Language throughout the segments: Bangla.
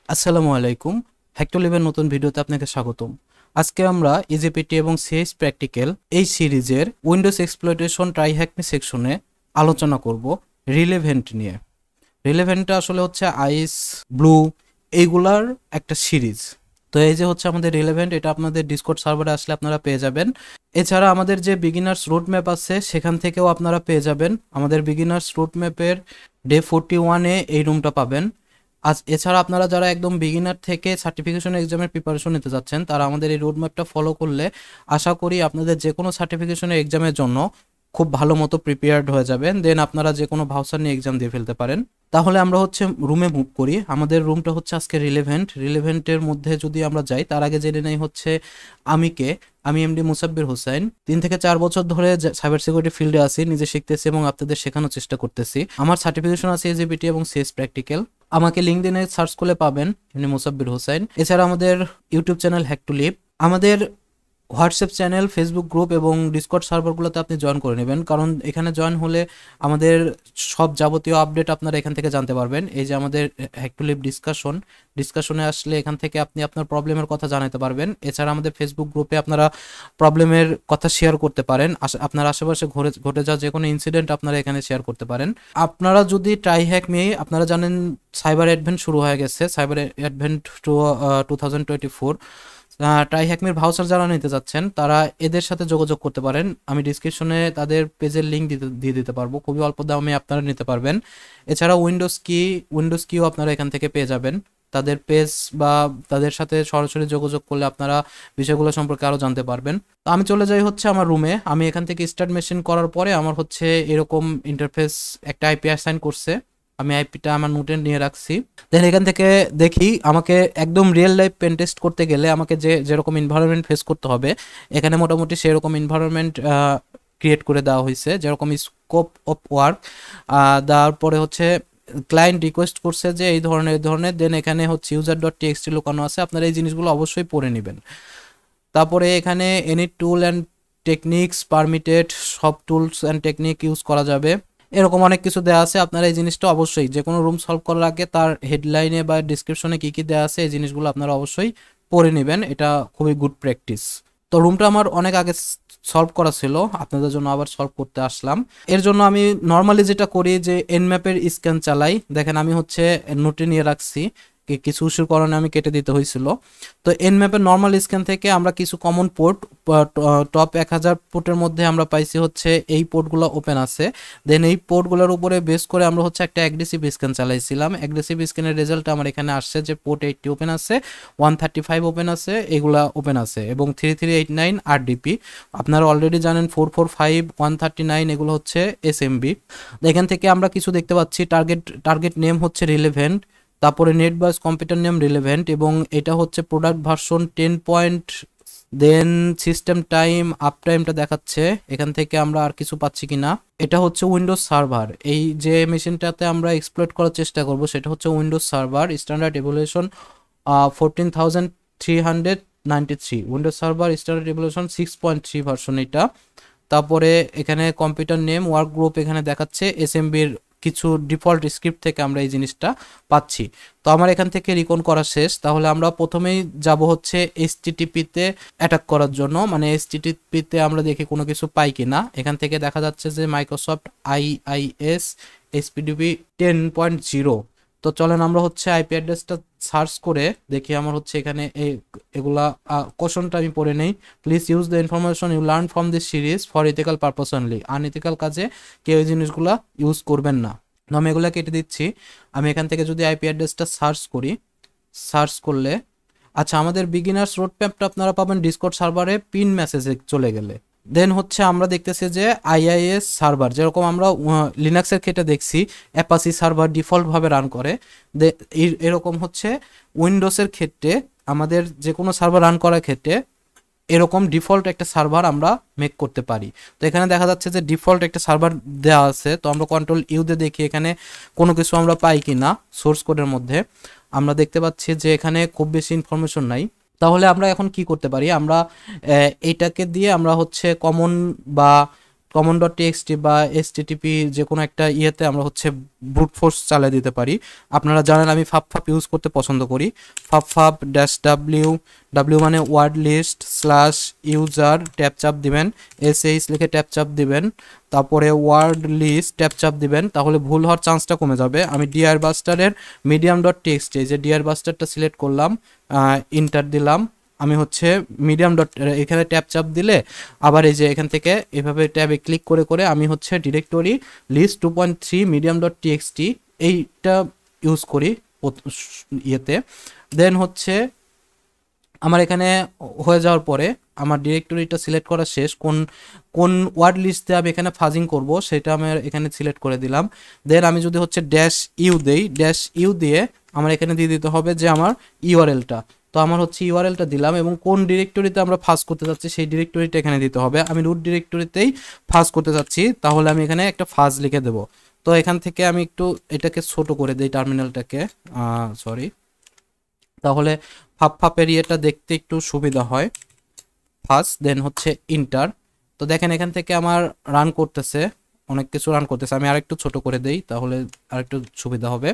আসসালামু আলাইকুম। হ্যাক্টোলিভের নতুন ভিডিওতে আপনাকে স্বাগতম। আজকে আমরা ইজিপিটি এবং সিএস প্র্যাকটিক্যাল এই সিরিজের উইন্ডোজ এক্সপ্লয়টেশন ট্রাই হ্যাকমি সেকশনে আলোচনা করব রিলেভেন্ট নিয়ে। রিলেভেন্টটা আসলে হচ্ছে আইস, ব্লু এইগুলার একটা সিরিজ। তো এই যে হচ্ছে আমাদের রিলেভেন্ট, এটা আপনাদের ডিসকর্ড সার্ভারে আসলে আপনারা পেয়ে যাবেন। এছাড়া আমাদের যে বিগিনার্স রুট ম্যাপ আছে সেখান থেকেও আপনারা পেয়ে যাবেন। আমাদের বিগিনার্স রুট ম্যাপের ডে 41-এ এই রুমটা পাবেন। আজ এছাড়া আপনারা যারা একদম বিগিনার থেকে সার্টিফিকেশন এক্সামের প্রিপারেশন নিতে যাচ্ছেন তারা আমাদের এই রোড ম্যাপটা ফলো করলে আশা করি আপনাদের যে কোনো সার্টিফিকেশনের এক্সামের জন্য খুব ভালো মতো প্রিপেয়ার্ড হয়ে যাবেন। দেন আপনারা যে কোনো ভাউচার নিয়ে এক্সাম দিয়ে ফেলতে পারেন। তাহলে আমরা হচ্ছে রুমে মুভ করি। আমাদের রুমটা হচ্ছে আজকে রিলেভেন্টের মধ্যে যদি আমরা যাই তার আগে জেনে নেই হচ্ছে আমি এমডি মুসাব্বির হোসেন 3 থেকে 4 বছর ধরে সাইবার সিকিউরিটি ফিল্ডে আছি, নিজে শিখতেছি এবং আপনাদের শেখানোর চেষ্টা করতেছি। আমার সার্টিফিকেশন আছে এজিপিটি এবং সিএস প্র্যাকটিক্যাল। আমাকে লিঙ্কডইনে সার্চ করলে পাবেন এমনি মুসাব্বির হোসেন। এছাড়া আমাদের YouTube channel hack to live, আমাদের হোয়াটসঅ্যাপ চ্যানেল, ফেসবুক গ্রুপ এবং ডিসকর্ড সার্ভারগুলোতে আপনি জয়েন করে নেবেন, কারণ এখানে জয়েন হলে আমাদের সব যাবতীয় আপডেট আপনারা এখান থেকে জানতে পারবেন। এই যে আমাদের হ্যাক টু লিভ ডিসকাশনে আসলে এখান থেকে আপনি আপনার প্রবলেমের কথা জানাতে পারবেন। এছাড়া আমাদের ফেসবুক গ্রুপে আপনারা প্রবলেমের কথা শেয়ার করতে পারেন। আপনার আশেপাশে ঘটে যাওয়া যে কোনো ইনসিডেন্ট আপনারা এখানে শেয়ার করতে পারেন। আপনারা যদি ট্রাই হ্যাক নিয়ে, আপনারা জানেন সাইবার অ্যাডভেন্ট শুরু হয়ে গেছে, সাইবার অ্যাডভেন্ট 2024। ট্রাই হ্যাকমির ভাউচার যারা নিতে যাচ্ছেন তারা এদের সাথে যোগাযোগ করতে পারেন। আমি ডিসক্রিপশনে তাদের পেজের লিঙ্ক দিয়ে দিতে পারবো, খুবই অল্প দামে আপনারা নিতে পারবেন। এছাড়া উইন্ডোজ কিও আপনারা এখান থেকে পেয়ে যাবেন। তাদের পেজ বা তাদের সাথে সরাসরি যোগাযোগ করলে আপনারা বিষয়গুলো সম্পর্কে আরও জানতে পারবেন। তো আমি চলে যাই হচ্ছে আমার রুমে। আমি এখান থেকে স্টার্ট মেশিন করার পরে আমার হচ্ছে এরকম ইন্টারফেস একটা আইপি অ্যাসাইন করছে। আমি আইপিটা আমার নোটে নিয়ে রাখছি। দেন এখান থেকে দেখি আমাকে একদম রিয়েল লাইফ পেন টেস্ট করতে গেলে আমাকে যেরকম এনভায়রনমেন্ট ফেস করতে হবে, এখানে মোটামুটি সেরকম এনভায়রনমেন্ট ক্রিয়েট করে দেওয়া হয়েছে, যেরকম স্কোপ অফ ওয়ার্ক দেওয়ার পরে হচ্ছে ক্লায়েন্ট রিকোয়েস্ট করছে যে এই ধরনের। দেন এখানে হচ্ছে ইউজার ডট টিএক্সটি লুকানো আছে, আপনারা এই জিনিসগুলো অবশ্যই পড়ে নেবেন। তারপরে এখানে any tool and techniques permitted, সব টুলস অ্যান্ড টেকনিক ইউজ করা যাবে, এরকম অনেক কিছু দেওয়া আছে। আপনারা এই জিনিসটা অবশ্যই যে কোনো রুম সলভ করার আগে তার হেডলাইনে বা ডিসক্রিপশনে কী কী দেওয়া আছে এই জিনিসগুলো আপনারা অবশ্যই পড়ে নেবেন, এটা খুবই গুড প্র্যাকটিস। তো রুমটা আমার অনেক আগে সলভ করা ছিল, আপনাদের জন্য আবার সলভ করতে আসলাম। এর জন্য আমি নর্মালি যেটা করি যে এন ম্যাপের স্ক্যান চালাই। দেখেন আমি হচ্ছে নোটে নিয়ে রাখছি, কিছু ইস্যুর কারণে আমি কেটে দিতে হয়েছিল। তো এন ম্যাপের নর্মাল স্ক্যান থেকে আমরা কিছু কমন পোর্ট, টপ 1000 পোর্টের মধ্যে আমরা পাইছি হচ্ছে এই পোর্টগুলো ওপেন আছে। দেন এই পোর্টগুলোর উপরে বেস করে আমরা হচ্ছে একটা অ্যাগ্রেসিভ স্ক্যান চালাইছিলাম। অ্যাগ্রেসিভ স্ক্যানের রেজাল্ট আমার এখানে আসছে যে পোর্ট 80 ওপেন আছে, 135 ওপেন আছে, এগুলা ওপেন আছে, এবং 3389 আরডিপি। আপনারা অলরেডি জানেন 445, 139 এগুলো হচ্ছে এসএমবি। এখান থেকে আমরা কিছু দেখতে পাচ্ছি, টার্গেট নেম হচ্ছে রিলেভেন্ট, তারপরে নেট বাস কম্পিউটার নেম রিলেভেন্ট, এবং এটা হচ্ছে প্রোডাক্ট ভার্সন 10 পয়েন্ট। দেন সিস্টেম টাইম আপ টাইমটা দেখাচ্ছে। এখান থেকে আমরা আর কিছু পাচ্ছি কিনা, এটা হচ্ছে উইন্ডোজ সার্ভার। এই যে মেশিনটাতে আমরা এক্সপ্লয়েট করার চেষ্টা করব সেটা হচ্ছে Windows server standard evolution 14393, Windows server standard evolution 6.3 version এটা। তারপরে এখানে কম্পিউটার নেম ওয়ার্ক গ্রুপ এখানে দেখাচ্ছে, এসএমবির কিছু ডিফল্ট স্ক্রিপ্ট থেকে আমরা এই জিনিসটা পাচ্ছি। তো আমার এখান থেকে রিকন করা শেষ। তাহলে আমরা প্রথমেই যাব হচ্ছে এইচটিটিপিতে অ্যাটাক করার জন্য, মানে এইচটিটিপিতে আমরা দেখি কোনো কিছু পাই কিনা। এখান থেকে দেখা যাচ্ছে যে মাইক্রোসফট আইআইএস এইচপিডিপি 10.0। তো চলেন আমরা হচ্ছে আইপি অ্যাড্রেসটা সার্চ করে দেখি আমার হচ্ছে এখানে এগুলা কোশ্চনটা আমি পড়ে নেই। Please use the information you learn from this series for ethical purpose only, unethical কাজে কেউ এই জিনিসগুলা ইউজ করবেন না। আমি এগুলা কেটে দিচ্ছি। আমি এখান থেকে যদি আইপি অ্যাড্রেসটা সার্চ করলে, আচ্ছা আমাদের বিগিনার্স রোড ম্যাপটা আপনারা পাবেন ডিসকর্ড সার্ভারে পিন মেসেজে চলে গেলে। দেন হচ্ছে আমরা দেখতেছি যে আইআইএস সার্ভার, যেরকম আমরা লিনাক্সের ক্ষেত্রে দেখছি অ্যাপাসি সার্ভার ডিফল্টভাবে রান করে, এরকম হচ্ছে উইন্ডোজের ক্ষেত্রে আমাদের যে কোনো সার্ভার রান করার ক্ষেত্রে এরকম ডিফল্ট একটা সার্ভার আমরা মেক করতে পারি। তো এখানে দেখা যাচ্ছে যে ডিফল্ট একটা সার্ভার দেওয়া আছে। তো আমরা কন্ট্রোল ইউ দিয়ে দেখি এখানে কোনো কিছু আমরা পাই কি না। সোর্স কোডের মধ্যে আমরা দেখতে পাচ্ছি যে এখানে খুব বেশি ইনফরমেশন নাই। তাহলে আমরা এখন কি করতে পারি, আমরা এইটাকে দিয়ে আমরা হচ্ছে কমন বা কমন ডট টিএক্সটি বা এসটিটিপি যে কোনো একটা ইয়েতে আমরা হচ্ছে ব্রুট ফোর্স চালিয়ে দিতে পারি। আপনারা জানেন আমি ফাপ ইউজ করতে পছন্দ করি। ফাপ ড্যাশ ডাব্লিউ মানে word list slash user tab চাপ দিবেন, SH লিখে ট্যাপ চাপ দিবেন, তারপরে ওয়ার্ড লিস্ট ট্যাপ চাপ দিবেন, তাহলে ভুল হওয়ার চান্সটা কমে যাবে। আমি ডিআর বাস্টারের মিডিয়াম ডট টিএক্সটি যে ডিআর বাস্টারটা সিলেক্ট করলাম, ইন্টার দিলাম, আমি হচ্ছে মিডিয়াম ডট এখানে ট্যাপ চাপ দিলে আবার এই যে এখান থেকে এভাবে ট্যাবে ক্লিক করে করে আমি হচ্ছে directory list 2.3 medium dot TXT এইটা ইউজ করি ইয়েতে। দেন হচ্ছে আমার এখানে হয়ে যাওয়ার পরে আমার ডিরেক্টরিটা সিলেক্ট করা শেষ, কোন কোন ওয়ার্ড লিস্টে আমি এখানে ফাজিং করব সেটা আমি এখানে সিলেক্ট করে দিলাম। দেন আমি যদি হচ্ছে ড্যাশ ইউ দেই, ড্যাশ ইউ দিয়ে আমার এখানে দিয়ে দিতে হবে যে আমার ইউআরএলটা, তো আমার হচ্ছে ইউআরএলটা দিলাম এবং কোন ডিরেক্টরিতে আমরা ফাজ করতে যাচ্ছি সেই ডিরেক্টরিটা এখানে দিতে হবে। আমি রুট ডিরেক্টরিতেই ফাজ করতে যাচ্ছি, তাহলে আমি এখানে একটা ফাজ লিখে দেব। তো এখান থেকে আমি একটু এটাকে ছোট করে দিই টার্মিনালটাকে, সরি, তাহলে ফাপের ইয়েটা দেখতে একটু সুবিধা হয়। ফার্স্ট দেন হচ্ছে ইন্টার। তো দেখেন এখান থেকে আমার রান করতেছে, অনেক কিছু রান করতেছে। আমি আরেকটু ছোট করে দেই তাহলে আরেকটু সুবিধা হবে।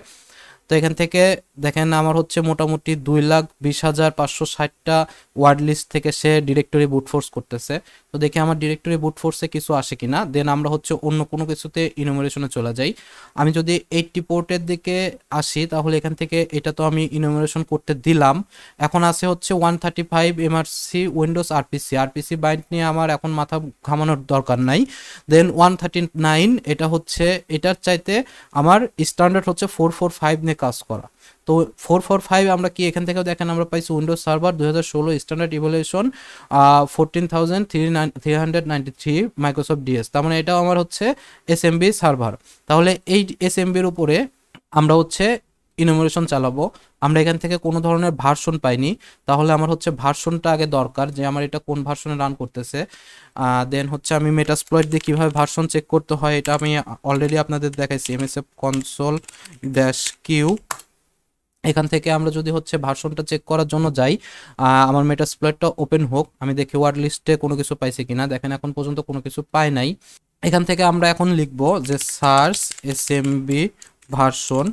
তো এখান থেকে দেখেন আমার হচ্ছে মোটামুটি 2,20,560টা ওয়ার্ড লিস্ট থেকে সে ডিরেক্টরি বুট ফোর্স করতেছে। তো দেখি আমার ডিরেক্টরি বুট ফোর্সে কিছু আসে কিনা। দেন আমরা হচ্ছে অন্য কোনো কিছুতে ইনুমারেশনে চলে যাই। আমি যদি 80 পোর্টের দিকে আসি তাহলে এখান থেকে এটা তো আমি ইনুমারেশন করতে দিলাম। এখন আছে হচ্ছে 135 এমআরসি উইন্ডোজ আরপিসি বাইন্ড নিয়ে আমার এখন মাথা ঘামানোর দরকার নাই। দেন 139 এটা হচ্ছে, এটার চাইতে আমার স্ট্যান্ডার্ড হচ্ছে 445 নিয়ে কাজ করা। তো 445 আমরা কি এখান থেকেও দেখেন আমরা পাইছি Windows server 2016 standard evaluation 14,393 Microsoft DS, তার মানে এটাও আমার হচ্ছে এসএমবি সার্ভার। তাহলে এই এসএমবির উপরে আমরা হচ্ছে ইনুমারেশন চালাবো। আমরা এখান থেকে কোনো ধরনের ভার্সন পাইনি, তাহলে আমার হচ্ছে ভার্সনটা আগে দরকার যে আমার এটা কোন ভার্সনে রান করতেছে। দেন হচ্ছে আমি মেটাসপ্লয়েট দিয়ে কীভাবে ভার্সন চেক করতে হয় এটা আমি অলরেডি আপনাদের দেখাইছি, MSF কনসোল ড্যাশ কিউ। এখান থেকে আমরা যদি হচ্ছে ভার্সনটা চেক করার জন্য যাই, আমার মেটাসপ্লয়েটটা ওপেন হোক, আমি দেখি ওয়ার্ড লিস্টে কোনো কিছু পাইছি কিনা। দেখেন এখন পর্যন্ত কোনো কিছু পাই নাই। এখান থেকে আমরা এখন লিখবো যে সার্চ এসএমবি ভার্সন,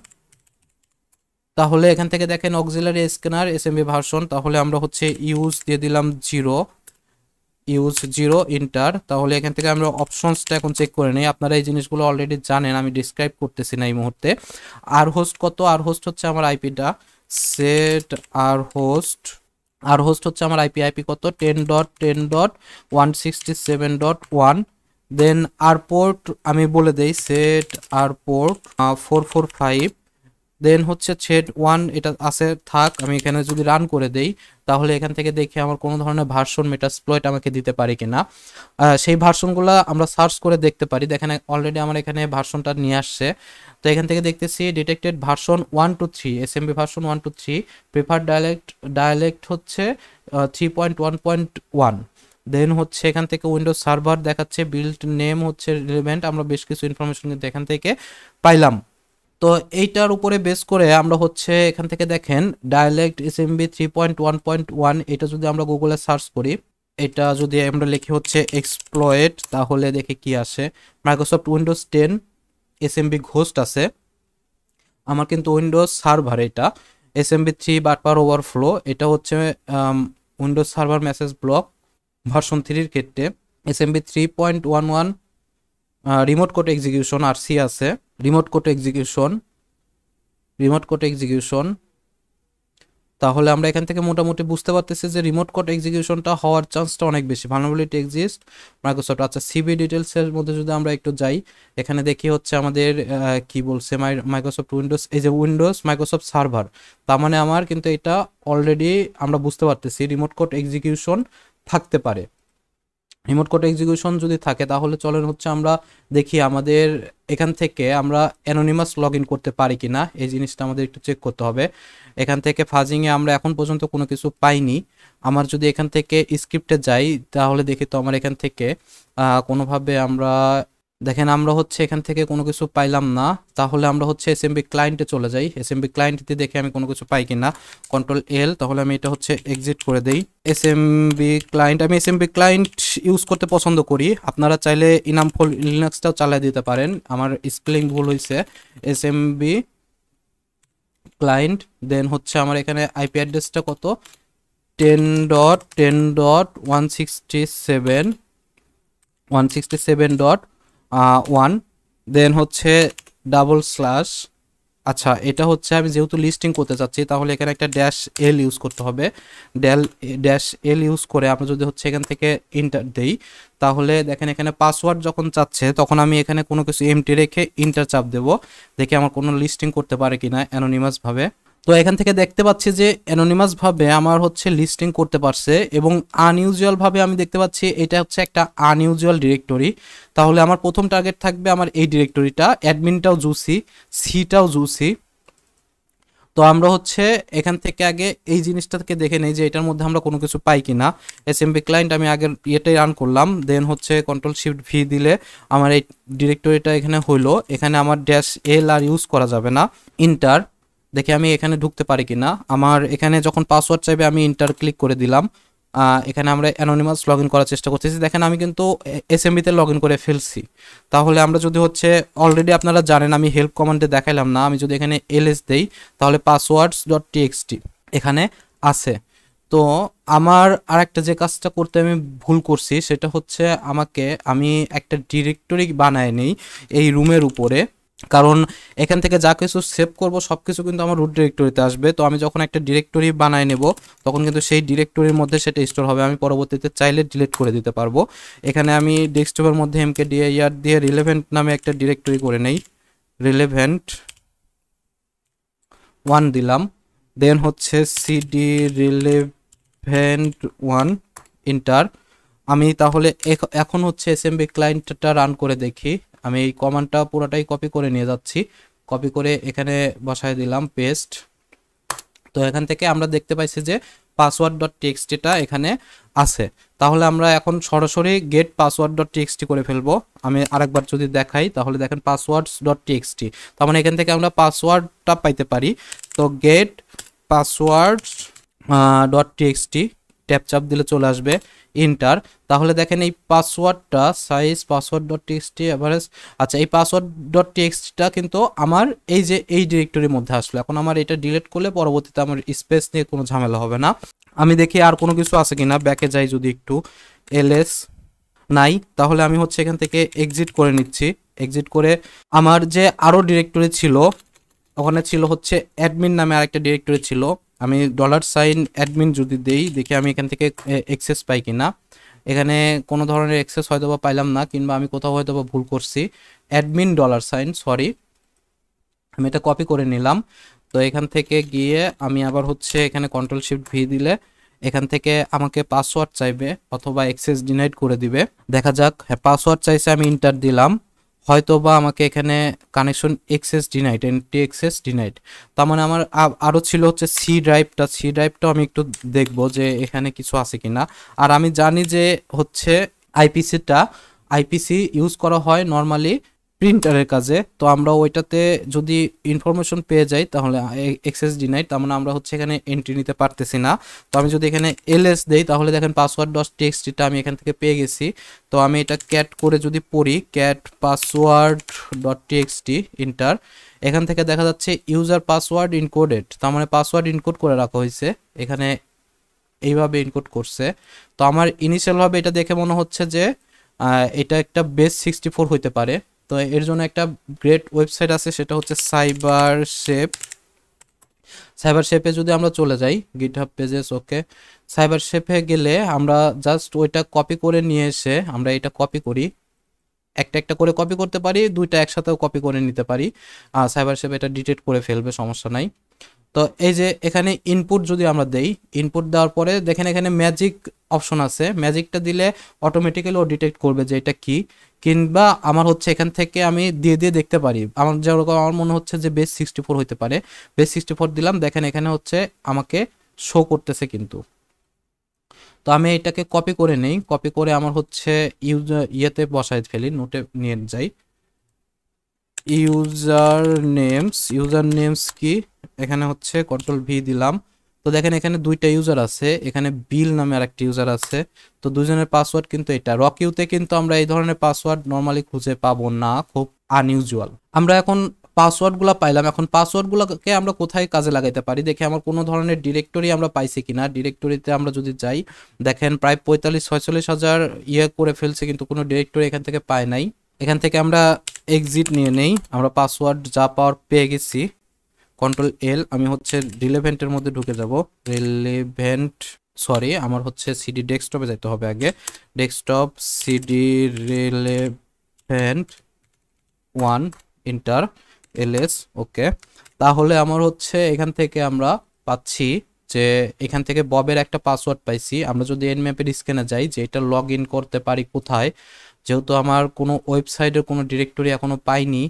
তাহলে এখান থেকে দেখেন অক্সিলারি স্ক্যানার এসএমবি ভার্সন, তাহলে আমরা হচ্ছে ইউজ দিয়ে দিলাম 0 ইন্টার। তাহলে এখান থেকে আমরা অপশনসটা এখন চেক করে নিই। আপনারা এই জিনিসগুলো অলরেডি জানেন, আমি ডিসক্রাইব করতেছি না এই মুহূর্তে। আর হোস্ট কত, আর হোস্ট হচ্ছে আমার আইপিটা সেট আর হোস্ট হচ্ছে আমার আইপি কত 10.10.167.1। দেন আর পোর্ট আমি বলে দেই সেট আর পোর্ট 445। দেন হচ্ছে সেট 1 এটা আছে থাক, আমি এখানে যদি রান করে দেই তাহলে এখান থেকে দেখি আমার কোনো ধরনের ভার্সন মেটাসপ্লয়েট আমাকে দিতে পারি কিনা। সেই ভার্সনগুলো আমরা সার্চ করে দেখতে পারি। দেখেন অলরেডি আমার এখানে ভার্সনটা নিয়ে আসছে। তো এখান থেকে দেখতেছি detected version 1 to 3 SMB version 1 to 3, prefer dialect হচ্ছে 3.1.1। দেন হচ্ছে এখান থেকে উইন্ডোজ সার্ভার দেখাচ্ছে, বিল্ড নেম হচ্ছে রিলেভেন্ট, আমরা বেশ কিছু ইনফরমেশন কিন্তু এখান থেকে পাইলাম। তো এইটার উপরে বেস করে আমরা হচ্ছে এখান থেকে দেখেন ডায়ালেক্ট এসএমবি 3.1.1 এটা যদি আমরা গুগলে সার্চ করি, এটা যদি আমরা লিখি হচ্ছে এক্সপ্লয়েট তাহলে দেখে কি আসে। মাইক্রোসফট উইন্ডোজ 10 এসএমবি ঘোস্ট আছে, আমার কিন্তু উইন্ডোজ সার্ভার এটা এসএমবি 3 বাটপার ওভারফ্লো, এটা হচ্ছে Windows server message block version 3 এর ক্ষেত্রে SMB 3.11। Remote code execution RC আছে, রিমোট কোড এক্সিকিউশন। তাহলে আমরা এখান থেকে মোটামুটি বুঝতে পারতেছি যে রিমোট কোড এক্সিকিউশনটা হওয়ার চান্সটা অনেক বেশি, ভালনারেবিলিটি এক্সিস্ট মাইক্রোসফট। আচ্ছা সিবি ডিটেলসের মধ্যে যদি আমরা একটু যাই, এখানে দেখি হচ্ছে আমাদের কি বলছে মাইক্রোসফট উইন্ডোজ, এই যে উইন্ডোজ মাইক্রোসফট সার্ভার, তার মানে আমার কিন্তু এটা অলরেডি আমরা বুঝতে পারতেছি রিমোট কোড এক্সিকিউশন থাকতে পারে। রিমোট কোড এক্সিকিউশন যদি থাকে তাহলে চলেন হচ্ছে আমরা দেখি আমাদের এখান থেকে আমরা অ্যানোনিমাস লগ ইন করতে পারি কিনা, এই জিনিসটা আমাদের একটু চেক করতে হবে। এখান থেকে ফাজিংয়ে আমরা এখন পর্যন্ত কোনো কিছু পাইনি। আমার যদি এখান থেকে স্ক্রিপ্টে যাই তাহলে দেখি তো আমার এখান থেকে কোনোভাবে আমরা দেখেন আমরা হচ্ছে এখান থেকে কোনো কিছু পাইলাম না, তাহলে আমরা হচ্ছে এসএমবি ক্লায়েন্টে চলে যাই। এসএমবি ক্লায়েন্টে দেখে আমি কোনো কিছু পাই কিনা, কন্ট্রোল এল, তাহলে আমি এটা হচ্ছে এক্সিট করে দেই। এসএমবি ক্লায়েন্ট, আমি এসএমবি ক্লায়েন্ট ইউজ করতে পছন্দ করি, আপনারা চাইলে ইনাম ফর লিনাক্সটাও চালিয়ে দিতে পারেন, আমার স্পেলিং ভুল হয়েছে। এসএমবি ক্লায়েন্ট, দেন হচ্ছে আমার এখানে আইপি অ্যাড্রেসটা কত, 10.10.167.1, দেন হচ্ছে ডাবল স্ল্যাশ। আচ্ছা, এটা হচ্ছে আমি যেহেতু লিস্টিং করতে চাচ্ছি, তাহলে এখানে একটা ড্যাশ এল ইউজ করতে হবে। ড্যাশ এল ইউজ করে আমরা যদি হচ্ছে এখান থেকে ইন্টার দেই, তাহলে দেখেন এখানে পাসওয়ার্ড যখন চাচ্ছে তখন আমি এখানে কোনো কিছু এমটি রেখে ইন্টার চাপ দেবো, দেখে আমার কোনো লিস্টিং করতে পারে কিনা অ্যানোনিমাস ভাবে। তো এখান থেকে দেখতে পাচ্ছি যে অ্যানোনিমাস ভাবে আমার হচ্ছে লিস্টিং করতে পারছে, এবং আনইউজুয়াল ভাবে আমি দেখতে পাচ্ছি এটা হচ্ছে একটা আনইউজুয়াল ডিরেক্টরি। তাহলে আমার প্রথম টার্গেট থাকবে আমার এই ডিরেক্টরিটা, অ্যাডমিনটাও জুসি, সিটাও জুসি। তো আমরা হচ্ছে এখান থেকে আগে এই জিনিসটাকে দেখে নেই যে এটার মধ্যে আমরা কোনো কিছু পাই কিনা। এসএমবি ক্লায়েন্ট আমি আগের ইয়েটাই রান করলাম, দেন হচ্ছে কন্ট্রোল শিফট ভি দিলে আমার এই ডিরেক্টরিটা এখানে হইলো। এখানে আমার ড্যাশ এল আর ইউজ করা যাবে না, ইন্টার দেখে আমি এখানে ঢুকতে পারি কিনা। আমার এখানে যখন পাসওয়ার্ড চাইবে আমি ইন্টার ক্লিক করে দিলাম। এখানে আমরা অ্যানোনিমাস লগ ইন করার চেষ্টা করতেছি, দেখেন আমি কিন্তু এসএমবিতে লগ ইন করে ফেলছি। তাহলে আমরা যদি হচ্ছে অলরেডি আপনারা জানেন আমি হেল্প কমান্ডে দেখাইলাম না, আমি যদি এখানে এলএস দেই তাহলে পাসওয়ার্ডস ডট টিএক্সটি এখানে আছে। তো আমার আর একটা যে কাজটা করতে আমি ভুল করছি সেটা হচ্ছে আমি একটা ডিরেক্টরি বানায় নেই এই রুমের উপরে, কারণ এখান থেকে যা কিছু সেভ করব সব কিছু কিন্তু আমার রুট ডিরেক্টরিতে আসবে। তো আমি যখন একটা ডিরেক্টরি বানায় নেব তখন কিন্তু সেই ডিরেক্টরির মধ্যে সেটা স্টোর হবে, আমি পরবর্তীতে চাইলে ডিলিট করে দিতে পারবো। এখানে আমি ডেস্কটপের মধ্যে mkdir দিয়ে রিলেভেন্ট নামে একটা ডিরেক্টরি করে নেই, রিলেভেন্ট 1 দিলাম, দেন হচ্ছে সিডি রিলেভেন্ট 1 ইন্টার। আমি তাহলে এখন হচ্ছে এসএমবি ক্লায়েন্টটা রান করে দেখি। আমি এই কমান্ডটা পুরোটাই কপি করে নিয়ে যাচ্ছি, কপি করে এখানে বসায় দিলাম পেস্ট। তো এখান থেকে আমরা দেখতে পাইছি যে পাসওয়ার্ড ডট টিএক্সটিটা এখানে আছে। তাহলে আমরা এখন সরাসরি গেট পাসওয়ার্ড ডট টিএক্সটি করে ফেলবো। আমি আরেকবার যদি দেখাই তাহলে দেখেন পাসওয়ার্ডস ডট টিএক্সটি, তার মানে এখান থেকে আমরা পাসওয়ার্ডটা পাইতে পারি। তো get passwords dot TXT tab চাপ দিলে চলে আসবে, ইন্টার। তাহলে দেখেন এই পাসওয়ার্ডটা size password dot TXT average, আচ্ছা এই পাসওয়ার্ড ডট টিএক্সটিটা কিন্তু আমার এই যে এই ডিরেক্টরির মধ্যে আসলো। এখন আমার এটা ডিলিট করলে পরবর্তীতে আমার স্পেস নিয়ে কোনো ঝামেলা হবে না। আমি দেখি আর কোনো কিছু আছে কিনা, ব্যাকে যাই যদি একটু, এলএস নাই, তাহলে আমি হচ্ছে এখান থেকে এক্সিট করে নিচ্ছি। এক্সিট করে আমার যে আরও ডিরেক্টরি ছিল ওখানে ছিল হচ্ছে অ্যাডমিন নামে আরেকটা ডিরেক্টরি ছিল, আমি $সাইন অ্যাডমিন যদি দেই দেখি আমি এখান থেকে অ্যাক্সেস পাই কিনা। এখানে কোনো ধরনের অ্যাক্সেস হয়তো বা পাইলাম না, কিংবা আমি কোথাও হয়তো বা ভুল করছি। অ্যাডমিন $সাইন, সরি, আমি এটা কপি করে নিলাম। তো এখান থেকে গিয়ে আমি আবার হচ্ছে এখানে কন্ট্রোল শিফট ভি দিলে এখান থেকে আমাকে পাসওয়ার্ড চাইবে অথবা অ্যাক্সেস ডিনাইড করে দিবে। দেখা যাক, হ্যাঁ পাসওয়ার্ড চাইছে, আমি ইন্টার দিলাম, হয়তো বা আমাকে এখানে connection access denied, NT access denied. তার মানে আমার আরও ছিল হচ্ছে সি ড্রাইভটাও আমি একটু দেখবো যে এখানে কিছু আছে কিনা। আর আমি জানি যে হচ্ছে আইপিসি ইউজ করা হয় নর্মালি প্রিন্টারের কাজে, তো আমরা ওইটাতে যদি ইনফরমেশন পেয়ে যাই তাহলে এক্সেস ডিনাইড, তার মানে আমরা হচ্ছে এখানে এন্ট্রি নিতে পারতেছি না। তো আমি যদি এখানে এলএস দেই তাহলে দেখেন পাসওয়ার্ড ডট টিএক্সটিটা আমি এখান থেকে পেয়ে গেছি। তো আমি এটা ক্যাট করে যদি পড়ি, cat password dot TXT inter, এখান থেকে দেখা যাচ্ছে ইউজার পাসওয়ার্ড ইনকোডেড, তার মানে পাসওয়ার্ড ইনকোড করে রাখা হয়েছে এখানে, এইভাবে ইনকোড করছে। তো আমার ইনিশিয়ালভাবে এটা দেখে মনে হচ্ছে যে এটা একটা বেস 64 হইতে পারে। তো এর জন্য একটা গ্রেট ওয়েবসাইট আছে, সেটা হচ্ছে সাইবারশেপে যদি আমরা চলে যাই, গিটহাব পেজেস, ওকে, সাইবারশেপে গেলে আমরা জাস্ট ওইটা কপি করে নিয়ে এসে আমরা এটা কপি করি, একটা একটা করে কপি করতে পারি, দুইটা একসাথেও কপি করে নিতে পারি। সাইবারশেপ এটা ডিটেক্ট করে ফেলবে, সমস্যা নাই। তো এই যে এখানে ইনপুট যদি আমরা দেই, ইনপুট দেওয়ার পরে দেখেন এখানে ম্যাজিক অপশন আছে, ম্যাজিকটা দিলে অটোমেটিক্যালি ও ডিটেক্ট করবে যে এটা কি, কিংবা আমার হচ্ছে এখান থেকে আমি দিয়ে দেখতে পারি। আমার যেরকম আমার মনে হচ্ছে যে বেস 64 হইতে পারে, বেস 64 দিলাম, দেখেন এখানে হচ্ছে আমাকে শো করতেছে কিন্তু। তো আমি এটাকে কপি করে নেই, কপি করে আমার হচ্ছে ইয়েতে বসাই ফেলি, নোটে নিয়ে যাই। ইউজার নেমস কি, এখানে হচ্ছে কন্ট্রোল ভি দিলাম। তো দেখেন এখানে দুইটা ইউজার আছে, এখানে বিল নামে আরেকটা ইউজার আছে। তো দুজনের পাসওয়ার্ড কিন্তু এটা। রকিউতে কিন্তু আমরা এই ধরনের পাসওয়ার্ড নর্মালি খুঁজে পাবো না, খুব আনইউজুয়াল। আমরা এখন পাসওয়ার্ডগুলো পাইলাম, এখন পাসওয়ার্ডগুলোকে আমরা কোথায় কাজে লাগাইতে পারি দেখি আমার কোনো ধরনের ডিরেক্টরি আমরা পাইছি কিনা। ডিরেক্টরিতে আমরা যদি যাই, দেখেন প্রায় 45-46 হাজার করে ফেলছে, কিন্তু কোনো ডিরেক্টরি এখান থেকে পায় নাই। এখান থেকে আমরা এক্সিট নিয়ে নেই, আমরা পাসওয়ার্ড যা পাওয়ার পেয়ে গেছি। কন্ট্রোল এল, আমি হচ্ছে রিলেভেন্টের মধ্যে ঢুকে যাব। আমার হচ্ছে সিডি ডেস্কটপে যাইতে হবে আগে। Desktop cd relevant 1 enter ls, okay. তাহলে আমার হচ্ছে এখান থেকে আমরা পাচ্ছি যে এখান থেকে ববের একটা পাসওয়ার্ড পাইছি। আমরা যদি এনম্যাপের স্ক্যানে যাই যে এটা লগ ইন করতে পারি কোথায়, যেহেতু আমার কোনো ওয়েবসাইটের কোনো ডিরেক্টরি এখনো পাইনি,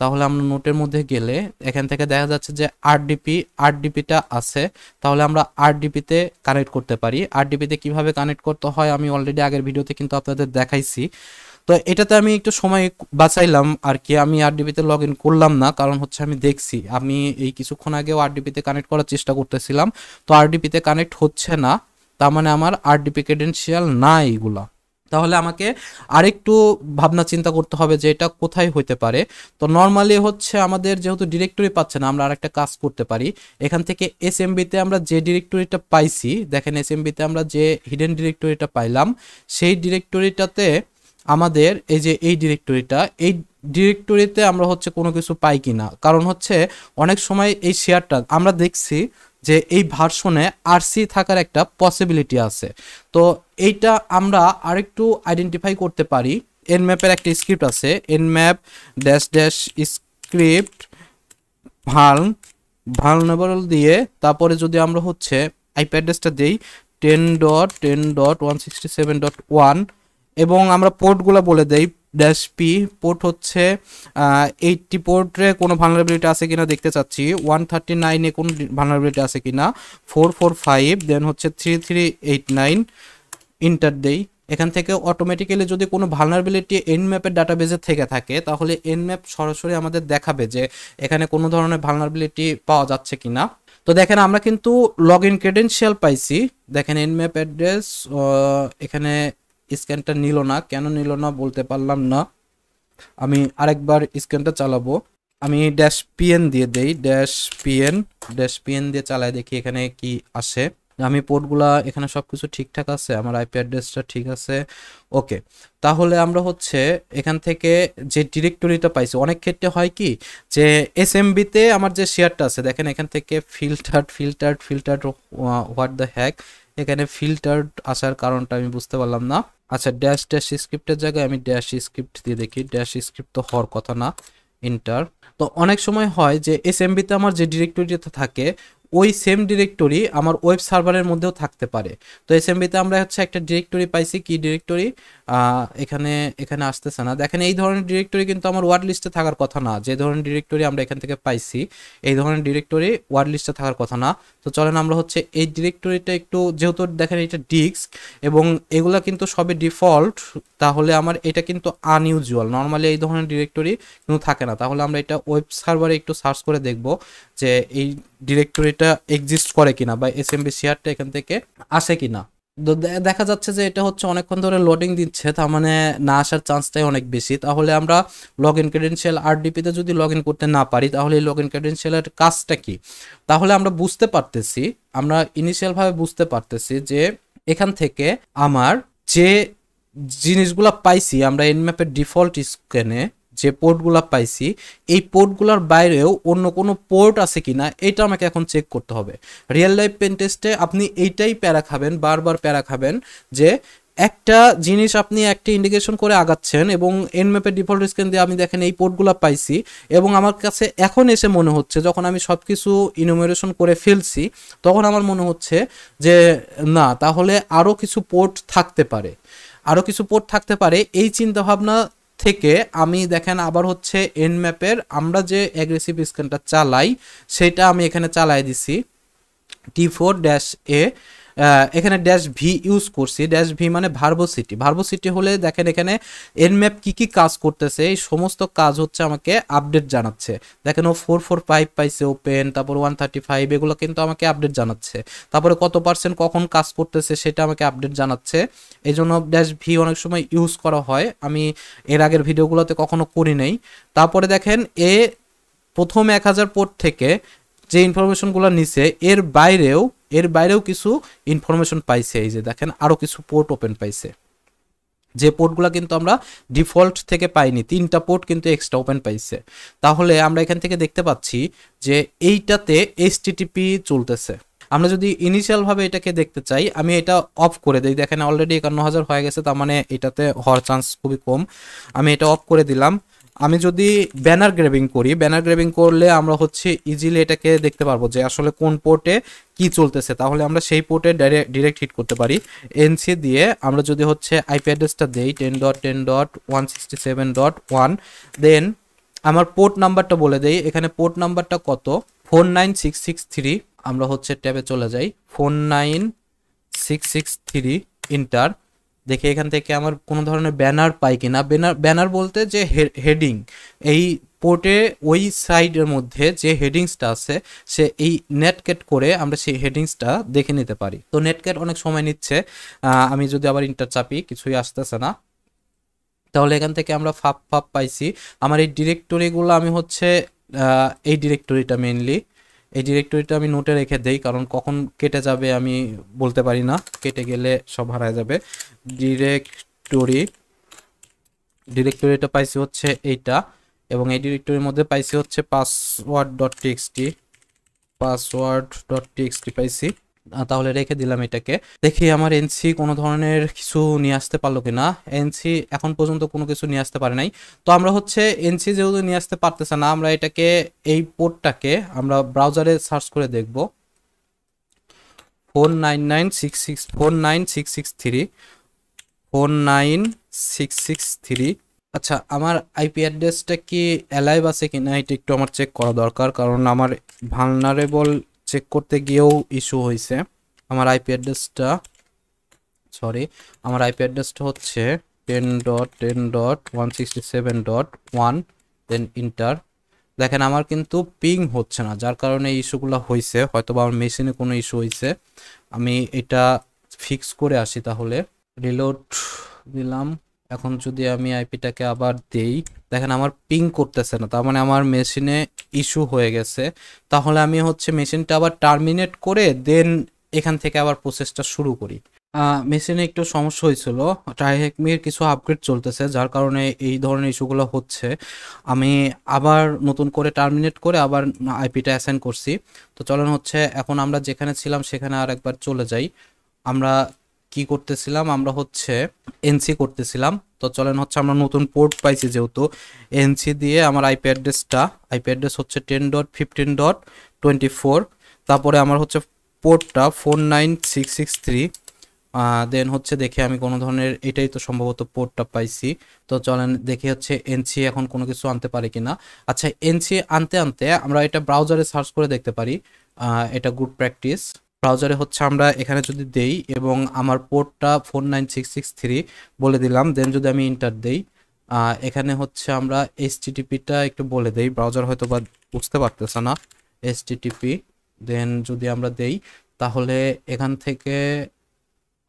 তাহলে আমরা নোটের মধ্যে গেলে এখান থেকে দেখা যাচ্ছে যে আরডিপিটা আছে। তাহলে আমরা আরডিপিতে কানেক্ট করতে পারি। আরডিপিতে কিভাবে কানেক্ট করতে হয় আমি অলরেডি আগের ভিডিওতে কিন্তু আপনাদের দেখাইছি। তো এটাতে আমি একটু সময় বাঁচাইলাম আর কি, আমি আরডিপিতে লগ ইন করলাম না, কারণ হচ্ছে আমি দেখছি, আমি এই কিছুক্ষণ আগেও আরডিপিতে কানেক্ট করার চেষ্টা করতেছিলাম, তো আরডিপিতে কানেক্ট হচ্ছে না, তার মানে আমার আরডিপি ক্রেডেনশিয়াল না এইগুলা। তাহলে আমাকে আরেকটু ভাবনা চিন্তা করতে হবে যে এটা কোথায় হইতে পারে। তো নর্মালি হচ্ছে আমাদের যেহেতু ডিরেক্টরি পাচ্ছে না, আমরা আরেকটা কাজ করতে পারি। এখান থেকে এসএমবিতে আমরা যে ডিরেক্টরিটা পাইছি, দেখেন এসএমবিতে আমরা যে হিডেন ডিরেক্টরিটা পাইলাম, সেই ডিরেক্টরিটাতে আমাদের এই ডিরেক্টরিতে আমরা হচ্ছে কোনো কিছু পাই কিনা। কারণ হচ্ছে অনেক সময় এই শেয়ারটা আমরা দেখছি যে এই ভার্সনে আরসি থাকার একটা পসিবিলিটি আছে। তো এইটা আমরা আরেকটু আইডেন্টিফাই করতে পারি। এনম্যাপের একটা স্ক্রিপ্ট আছে, এনম্যাপ ড্যাশ ড্যাশ স্ক্রিপ্ট ভালনেবল দিয়ে, তারপরে যদি আমরা হচ্ছে আইপি অ্যাড্রেসটা দেই 10.10.167.1 এবং আমরা পোর্টগুলো বলে দেই ড্যাশ পি, পোর্ট হচ্ছে 80 পোর্টে কোনো ভালনারেবিলিটি আছে কিনা দেখতে চাচ্ছি, 139-এ কোনো ভালনারেবিলিটি আছে কিনা, 445, দেন হচ্ছে 3389, ইন্টার দেই। এখান থেকে অটোমেটিক্যালি যদি কোনো ভালনারেবিলিটি এনম্যাপের ডাটাবেজে থেকে থাকে, তাহলে এনম্যাপ সরাসরি আমাদের দেখাবে যে এখানে কোনো ধরনের ভালনারেবিলিটি পাওয়া যাচ্ছে কিনা। তো দেখেন আমরা কিন্তু লগ ইন ক্রেডেনশিয়াল পাইছি। দেখেন এনম্যাপ অ্যাড্রেস, এখানে স্ক্যানটা নিল না, কেন নিল না বলতে পারলাম না। আমি আরেকবার স্ক্যানটা চালাবো, আমি ড্যাশ পিএন দিয়ে দেই, ড্যাশ পিএন দিয়ে চালাই, দেখি এখানে কি আসে। আমি পোর্টগুলা এখানে সবকিছু ঠিকঠাক আছে, আমার আইপি অ্যাড্রেসটা ঠিক আছে, ওকে। তাহলে আমরা হচ্ছে এখান থেকে যে ডিরেক্টরিটা পাইছি, অনেক ক্ষেত্রে হয় কি যে এসএমবিতে আমার যে শেয়ারটা আছে, দেখেন এখান থেকে ফিল্টার্ড হোয়াট দ্য হ্যাক, এখানে ফিল্টার্ড আসার কারণটা আমি বুঝতে পারলাম না। আচ্ছা, ড্যাশ স্ক্রিপ্টের জায়গায় আমি ড্যাশ স্ক্রিপ্ট দিয়ে দেখি, ড্যাশ স্ক্রিপ্ট তো হওয়ার কথা না, ইন্টার। তো অনেক সময় হয় যে এসএমবিতে আমার যে ডিরেক্টরিটা থাকে, ওই সেম ডিরেক্টরি আমার ওয়েব সার্ভারের মধ্যেও থাকতে পারে। তো এসএমবিতে আমরা হচ্ছে একটা ডিরেক্টরি পাইছি, কি ডিরেক্টরি, এখানে আসতেছে না। দেখেন এই ধরনের ডিরেক্টরি কিন্তু আমার ওয়ার্ড লিস্টে থাকার কথা না, যে ধরনের ডিরেক্টরি আমরা এখান থেকে পাইছি এই ধরনের ডিরেক্টরি ওয়ার্ড লিস্টে থাকার কথা না। তো চলেন আমরা হচ্ছে এই ডিরেক্টরিটা একটু, যেহেতু দেখেন এটা ডিস্ক এবং এগুলা কিন্তু সবই ডিফল্ট, তাহলে আমার এটা কিন্তু আনইউজুয়াল, নর্মালি এই ধরনের ডিরেক্টরি কিন্তু থাকে না। তাহলে আমরা এটা ওয়েব সার্ভারে একটু সার্চ করে দেখব যে এই ডিরেক্টরিটা এক্সিস্ট করে কিনা বা এসএমবি শেয়ারটা এখান থেকে আসে কিনা। দেখা যাচ্ছে যে এটা হচ্ছে অনেকক্ষণ ধরে লোডিং দিচ্ছে, তার মানে না আসার চান্সটাই অনেক বেশি। তাহলে আমরা লগ ইন ক্রেডেনশিয়াল আরডিপিতে যদি লগ ইন করতে না পারি, তাহলে এই লগ ইন ক্রেডেনশিয়ালের কাজটা কি, তাহলে আমরা ইনিশিয়ালভাবে বুঝতে পারতেছি যে এখান থেকে আমার যে জিনিসগুলা পাইছি আমরা এনম্যাপের ডিফল্ট স্ক্যানে যে পোর্টগুলা পাইছি, এই পোর্টগুলোর বাইরেও অন্য কোনো পোর্ট আছে কিনা এটা আমাকে এখন চেক করতে হবে। রিয়েল লাইফ পেন টেস্টে আপনি এইটাই বারবার প্যারা খাবেন যে একটা জিনিস আপনি একটা ইন্ডিকেশন করে আগাচ্ছেন এবং এনম্যাপের ডিফল্ট স্ক্যান দিয়ে আমি দেখেন এই পোর্টগুলো পাইছি এবং আমার কাছে এখন এসে মনে হচ্ছে, যখন আমি সব কিছু ইনুমেরেশন করে ফেলছি, তখন আমার মনে হচ্ছে যে না, তাহলে আরও কিছু পোর্ট থাকতে পারে। এই চিন্তাভাবনা থেকে আমি দেখেন আবার হচ্ছে এনম্যাপের আমরা যে অ্যাগ্রেসিভ স্ক্যানটা চালাই সেটা আমি এখানে চালাই দিছি T4-A এখানে ড্যাশ ভি ইউজ করছি। ড্যাশ ভি মানে ভার্বোসিটি। ভার্বোসিটি হলে দেখেন এখানে এনম্যাপ কি কি কাজ করতেছে, এই সমস্ত কাজ হচ্ছে আমাকে আপডেট জানাচ্ছে। দেখেন ও 445 পাইছে ওপেন, তারপর 135, এগুলো কিন্তু আমাকে আপডেট জানাচ্ছে। তারপরে কত পার্সেন্ট কখন কাজ করতেছে সেটা আমাকে আপডেট জানাচ্ছে। এই জন্য ড্যাশ ভি অনেক সময় ইউজ করা হয়, আমি এর আগের ভিডিওগুলোতে কখনো করি নাই। তারপরে দেখেন প্রথম 1000 পোর্ট থেকে যে ইনফরমেশনগুলো নিছে এর বাইরেও কিছু ইনফরমেশন পাইছে। এই যে দেখেন আরও কিছু পোর্ট ওপেন পাইছে, যে পোর্টগুলো কিন্তু আমরা ডিফল্ট থেকে পাইনি, 3টা পোর্ট কিন্তু এক্সট্রা ওপেন পাইছে। তাহলে আমরা এখান থেকে দেখতে পাচ্ছি যে এইটাতে এইচটিটিপি চলতেছে। আমরা যদি ইনিশিয়াল ভাবে এটাকে দেখতে চাই, আমি এটা অফ করে দিই। দেখেন অলরেডি 51,000 হয়ে গেছে, তার মানে এটাতে হওয়ার চান্স খুবই কম। আমি এটা অফ করে দিলাম। আমি যদি ব্যানার গ্র্যাবিং করি, ব্যানার গ্র্যাবিং করলে আমরা হচ্ছে ইজিলি এটাকে দেখতে পারবো যে আসলে কোন পোর্টে কি চলতেছে। তাহলে আমরা সেই পোর্টে ডিরেক্ট হিট করতে পারি। এনসি দিয়ে আমরা যদি হচ্ছে আইপি অ্যাড্রেসটা দেই 10.10.167.1, দেন আমার পোর্ট নাম্বারটা বলে দেই। এখানে পোর্ট নাম্বারটা কত, 49663। আমরা হচ্ছে ট্যাবে চলে যাই, 49663 ইন্টার। দেখে এখান থেকে আমার কোনো ধরনের ব্যানার পাই কিনা। ব্যানার বলতে যে হেডিং, এই পোর্টে ওই সাইডের মধ্যে যে হেডিংসটা আছে সে এই নেটক্যাট করে আমরা সেই হেডিংসটা দেখে নিতে পারি। তো নেটক্যাট অনেক সময় নিচ্ছে, আমি যদি আবার ইন্টার চাপি কিছুই আসতেছে না। তাহলে এখান থেকে আমরা ফাপ পাইছি। আমার এই ডিরেক্টরিগুলো আমি হচ্ছে এই ডিরেক্টরিটা মেইনলি, এই ডিরেক্টরিটা আমি নোটে রেখে দেই, কারণ কখন কেটে যাবে আমি বলতে পারি না, কেটে গেলে সব হারায় যাবে। ডিরেক্টরিটা পাইছি হচ্ছে এইটা, এবং এই ডিরেক্টরির মধ্যে পাইছি হচ্ছে পাসওয়ার্ড.টিএক্সটি পাইছি। তাহলে রেখে দিলাম এটাকে। দেখি আমার এনসি কোনো ধরনের কিছু নিয়ে আসতে পারলো কিনা। এনসি এখন পর্যন্ত কোনো কিছু নিয়ে আসতে পারে নাই। তো আমরা হচ্ছে এনসি যেহেতু নিয়ে আসতে পারতেছে না, আমরা এটাকে এই পোর্টটাকে আমরা ব্রাউজারে সার্চ করে দেখব। 4996663 আচ্ছা, আমার আইপি অ্যাড্রেসটা কি অ্যালাইভ আছে কিনা এটা একটু আমার চেক করা দরকার, কারণ আমার ভালনারেবল চেক করতে গিয়েও ইস্যু হয়েছে। আমার আইপি অ্যাড্রেসটা হচ্ছে 10.10.167.1, দেন ইন্টার। দেখেন আমার কিন্তু পিং হচ্ছে না, যার কারণে এই ইস্যুগুলো হয়েছে। হয়তো বা আমার মেশিনে কোনো ইস্যু হয়েছে, আমি এটা ফিক্স করে আসি। তাহলে রিলোড দিলাম। এখন যদি আমি আইপিটাকে আবার দেই, দেখেন আমার পিং করতেছে না, তার মানে আমার মেশিনে ইস্যু হয়ে গেছে। তাহলে আমি হচ্ছে মেশিনটা আবার টার্মিনেট করে দেন এখান থেকে আবার প্রসেসটা শুরু করি। মেশিনে একটু সমস্যা হয়েছিল, ট্রাইহ্যাকমির কিছু আপগ্রেড চলতেছে, যার কারণে এই ধরনের ইস্যুগুলো হচ্ছে। আমি আবার নতুন করে টার্মিনেট করে আবার আইপিটা অ্যাসাইন করছি। তো চলেন হচ্ছে এখন আমরা যেখানে ছিলাম সেখানে আর একবার চলে যাই। আমরা কি করতেছিলাম, আমরা হচ্ছে এনসি করতেছিলাম। তো চলেন হচ্ছে আমরা নতুন পোর্ট পাইছি, যেহেতু এনসি দিয়ে আমার আইপি অ্যাড্রেস হচ্ছে 10.15.24। তারপরে আমার হচ্ছে পোর্টটা 49663। দেন হচ্ছে দেখে আমি কোনো ধরনের, এটাই তো সম্ভবত পোর্টটা পাইছি। তো চলেন দেখি হচ্ছে এনসি এখন কোনো কিছু আনতে পারে কিনা। আচ্ছা, এনসি আনতে আনতে আমরা এটা ব্রাউজারে সার্চ করে দেখতে পারি, এটা গুড প্র্যাকটিস। ব্রাউজারে হচ্ছে আমরা এখানে যদি দেই এবং আমার পোর্টটা 49663 বলে দিলাম, দেন যদি আমি ইন্টার দেই, এখানে হচ্ছে আমরা এইচটিটিপিটা একটু বলে দেই, ব্রাউজার হয়তো বা বুঝতে পারতেছে না। এইচটিটিপি দেন যদি আমরা দেই, তাহলে এখান থেকে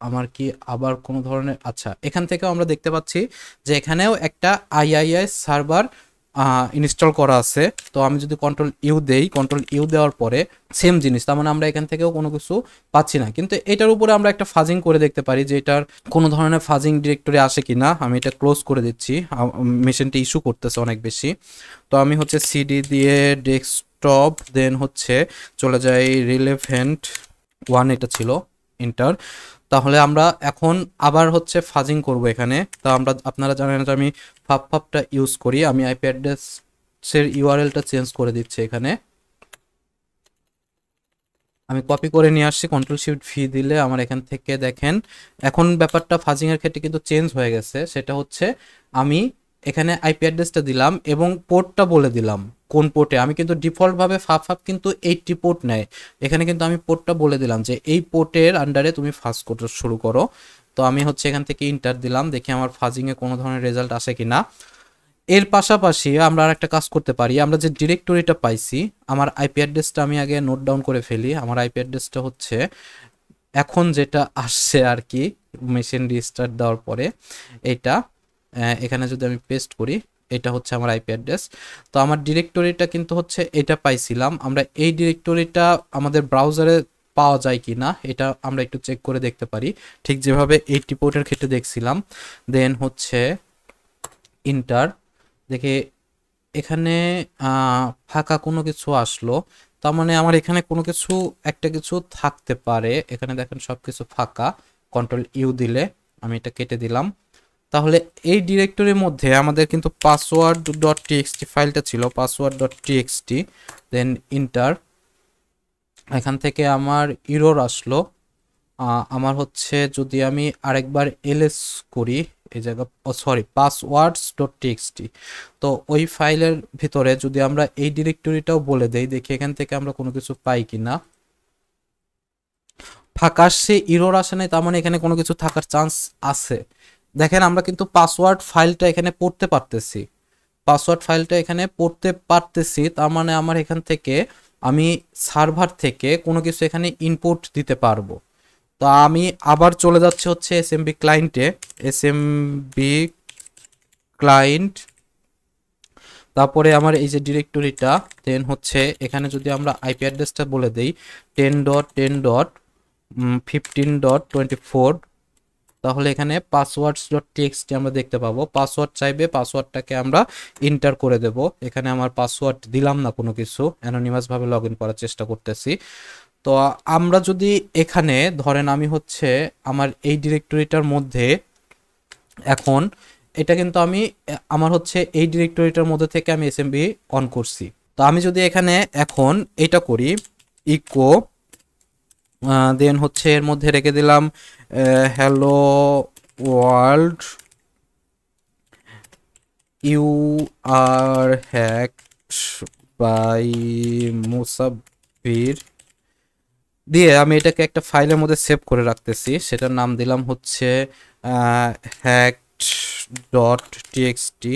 আমার কি আবার কোনো ধরনের, আচ্ছা এখান থেকেও আমরা দেখতে পাচ্ছি যে এখানেও একটা আইআইএস সার্ভার ইনস্টল করা আছে। তো আমি যদি কন্ট্রোল ইউ দেওয়ার পরে সেম জিনিস, তার মানে আমরা এখান থেকেও কোনো কিছু পাচ্ছি না। কিন্তু এটার উপরে আমরা একটা ফাজিং করে দেখতে পারি যে এটার কোনো ধরনের ফাজিং ডিরেক্টরি আসে কিনা। আমি এটা ক্লোজ করে দিচ্ছি, মেশিনটা ইস্যু করতেছে অনেক বেশি। তো আমি হচ্ছে সিডি দিয়ে ডেস্কটপ, দেন হচ্ছে চলে যাই relevant1, এটা ছিল ইন্টার। তাহলে আমরা এখন আবার হচ্ছে ফাজিং করব এখানে। তা আপনারা জানেন যে আমি ফাপটা ইউজ করি। আমি আইপি অ্যাড্রেসের ইউআরএলটা চেঞ্জ করে দিচ্ছি এখানে। আমি কপি করে নিয়ে আসছি, কন্ট্রোল শিফট ভি দিলে আমার এখান থেকে দেখেন এখন ব্যাপারটা ফাজিং এর ক্ষেত্রে কিন্তু চেঞ্জ হয়ে গেছে। সেটা হচ্ছে আমি এখানে আইপি অ্যাড্রেসটা দিলাম এবং পোর্টটা বলে দিলাম কোন পোর্টে। আমি কিন্তু ডিফল্টভাবে ফাফ কিন্তু 80 পোর্ট নেয়, এখানে কিন্তু আমি পোর্টটা বলে দিলাম যে এই পোর্টের আন্ডারে তুমি ফাজ করতে শুরু করো। তো আমি হচ্ছে এখান থেকে ইন্টার দিলাম, দেখি আমার ফাজিংয়ে কোনো ধরনের রেজাল্ট আসে কিনা। এর পাশাপাশি আমরা আর একটা কাজ করতে পারি, আমরা যে ডিরেক্টরিটা পাইছি, আমার আইপি অ্যাড্রেসটা আমি আগে নোট ডাউন করে ফেলি। আমার আইপি অ্যাড্রেসটা হচ্ছে এখন যেটা আসছে আর কি, মেশিন রিস্টার্ট দেওয়ার পরে এইটা, এখানে যদি আমি পেস্ট করি, এটা হচ্ছে আমার আইপি অ্যাড্রেস। তো আমার ডিরেক্টরিটা কিন্তু হচ্ছে এটা পাইছিলাম, আমরা এই ডিরেক্টরিটা আমাদের ব্রাউজারে পাওয়া যায় কি না এটা আমরা একটু চেক করে দেখতে পারি, ঠিক যেভাবে এই টিপোর্টের ক্ষেত্রে দেখছিলাম। দেন হচ্ছে ইন্টার, দেখে এখানে ফাঁকা কোনো কিছু আসলো, তার মানে আমার এখানে কোনো কিছু একটা কিছু থাকতে পারে। এখানে দেখেন সব কিছু ফাঁকা, কন্ট্রোল ইউ দিলে আমি এটা কেটে দিলাম। তাহলে এই ডিরেক্টরির মধ্যে আমাদের কিন্তু পাসওয়ার্ড ডট টিএক্সটি ফাইলটা ছিল, পাসওয়ার্ড ডট টিএক্সটি। দেন ইন্টার, এখান থেকে আমার ইরর আসলো। আমার হচ্ছে যদি আমি আরেকবার এলএস করি, এই জায়গা সরি পাসওয়ার্ডস ডট টিএক্সটি, তো ওই ফাইলের ভিতরে যদি আমরা এই ডিরেক্টরিটাও বলে দেই, দেখি এখান থেকে আমরা কোনো কিছু পাই কিনা। ফাঁকা আসছে, ইরর আসে নাই, তার মানে এখানে কোনো কিছু থাকার চান্স আছে। দেখেন আমরা কিন্তু পাসওয়ার্ড ফাইলটা এখানে পড়তে পারতেছি, পাসওয়ার্ড ফাইলটা এখানে পড়তে পারতেছি, তার মানে আমার এখান থেকে আমি সার্ভার থেকে কোনো কিছু এখানে ইনপুট দিতে পারবো। তো আমি আবার চলে যাচ্ছে হচ্ছে এসএমবি ক্লায়েন্টে, এসএমবি ক্লায়েন্ট, তারপরে আমার এই যে ডিরেক্টরিটা, দেন হচ্ছে এখানে যদি আমরা আইপি অ্যাড্রেসটা বলে দেই 10.10.15.24, তাহলে এখানে পাসওয়ার্ডস ডট টিএক্সটি আমরা দেখতে পাবো। পাসওয়ার্ড চাইবে, পাসওয়ার্ডটাকে আমরা ইন্টার করে দেব। এখানে আমার পাসওয়ার্ড দিলাম না কোনো কিছু, অ্যানোনিমাসভাবে লগ ইন করার চেষ্টা করতেছি। তো আমরা যদি এখানে ধরেন আমি হচ্ছে আমার এই ডিরেক্টরিটার মধ্যে এখন এটা কিন্তু আমি আমার হচ্ছে এই ডিরেক্টরিটার মধ্যে থেকে আমি এসএমবি অন করছি। তো আমি যদি এখানে এখন এটা করি ইকো, দেন হচ্ছে এর মধ্যে রেখে দিলাম hello world, you are hacked by Musabbir, দিয়ে আমি এটাকে একটা ফাইলের মধ্যে সেভ করে রাখতেছি। সেটার নাম দিলাম হচ্ছে hacked dot TXT,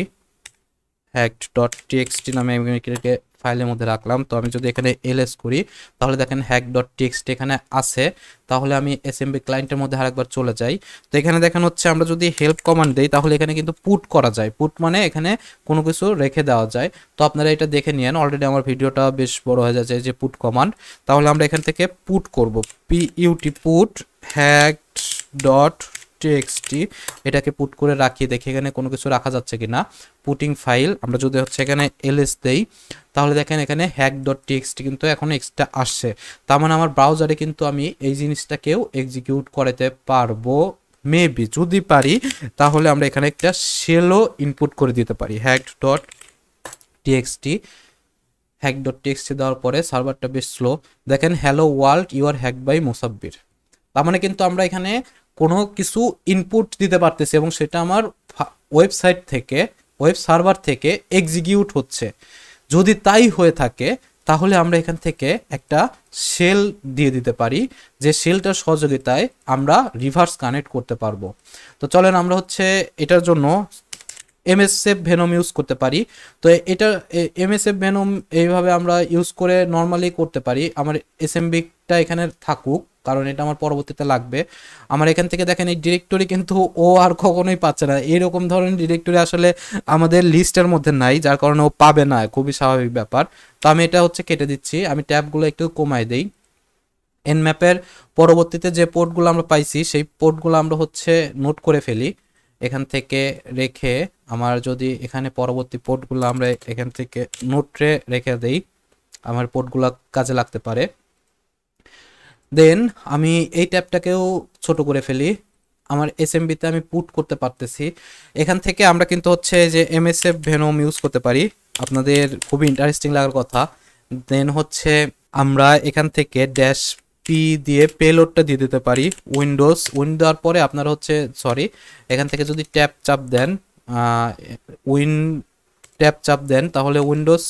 hacked dot TXT নামে আমি এটাকে ফাইলের মধ্যে রাখলাম। তো আমি যদি এখানে এলএস করি, তাহলে দেখেন হ্যাক ডট টিএক্সটি এখানে আছে। তাহলে আমি এসএমবি ক্লায়েন্টের মধ্যে আরেকবার চলে যাই। তো এখানে দেখেন হচ্ছে আমরা যদি হেল্প কমান্ড দিই, তাহলে এখানে কিন্তু পুট করা যায়। পুট মানে এখানে কোনো কিছু রেখে দেওয়া যায়। তো আপনারা এটা দেখে নিন, অলরেডি আমার ভিডিওটা বেশ বড় হয়ে যাচ্ছে, যে পুট কমান্ড। তাহলে আমরা এখান থেকে পুট করব, পিইউটি পুট হ্যাকড ডট টিএক্সটি, এটাকে পুট করে রাখি, দেখি এখানে কোনো কিছু রাখা যাচ্ছে কিনা। পুটিং ফাইল, আমরা যদি হচ্ছে এখানে এলএস দেই, তাহলে দেখেন এখানে হ্যাক ডট টিএক্সটি কিন্তু এখন এক্সট্রা আসছে। তার মানে আমার ব্রাউজারে কিন্তু আমি এই জিনিসটাকেও এক্সিকিউট করাতে পারবো, মেবি যদি পারি, তাহলে আমরা এখানে একটা শেলও ইনপুট করে দিতে পারি, hack dot TXT. Hack dot TXT দেওয়ার পরে সার্ভারটা বেশ স্লো, দেখেন hello world you are hack by Musabbir. তার মানে কিন্তু আমরা এখানে কোনো কিছু ইনপুট দিতে পারতেছি এবং সেটা আমার ওয়েবসাইট থেকে, ওয়েব সার্ভার থেকে এক্সিকিউট হচ্ছে। যদি তাই হয়ে থাকে, তাহলে আমরা এখান থেকে একটা শেল দিয়ে দিতে পারি, যে শেলটার সহযোগিতায় আমরা রিভার্স কানেক্ট করতে পারবো। তো চলেন আমরা হচ্ছে এটার জন্য এমএসএফ ভেনম ইউজ করতে পারি। তো এটা এমএসএফ ভেনম এইভাবে আমরা ইউজ করে নর্মালি করতে পারি। আমার এসএমবিটা এখানে থাকুক, কারণ এটা আমার পরবর্তীতে লাগবে। আমার এখান থেকে দেখেন এই ডিরেক্টরি কিন্তু ও আর কখনোই পাচ্ছে না, এরকম ধরনের ডিরেক্টরি আসলে আমাদের লিস্টের মধ্যে নাই, যার কারণে ও পাবে না, খুবই স্বাভাবিক ব্যাপার। তো আমি এটা হচ্ছে কেটে দিচ্ছি, আমি ট্যাবগুলো একটু কমাই দেই। এন ম্যাপের পরবর্তীতে যে পোর্টগুলো আমরা পাইছি, সেই পোর্টগুলো আমরা হচ্ছে নোট করে ফেলি এখান থেকে রেখে। আমার যদি এখানে পরবর্তী পোর্টগুলো আমরা এখান থেকে নোটে রেখে দেই, আমার পোর্টগুলো কাজে লাগতে পারে। দেন আমি এই ট্যাবটাকেও ছোট করে ফেলি, আমার এসএমবিতে আমি পুট করতে পারতেছি। এখান থেকে আমরা কিন্তু হচ্ছে যে এমএসএফ ভেনম ইউজ করতে পারি, আপনাদের খুবই ইন্টারেস্টিং লাগার কথা। দেন হচ্ছে আমরা এখান থেকে ড্যাশ পি দিয়ে পেলোডটা দিয়ে দিতে পারি, উইন দেওয়ার পরে আপনারা হচ্ছে এখান থেকে যদি ট্যাব চাপ দেন, ট্যাব চাপ দেন তাহলে উইন্ডোজ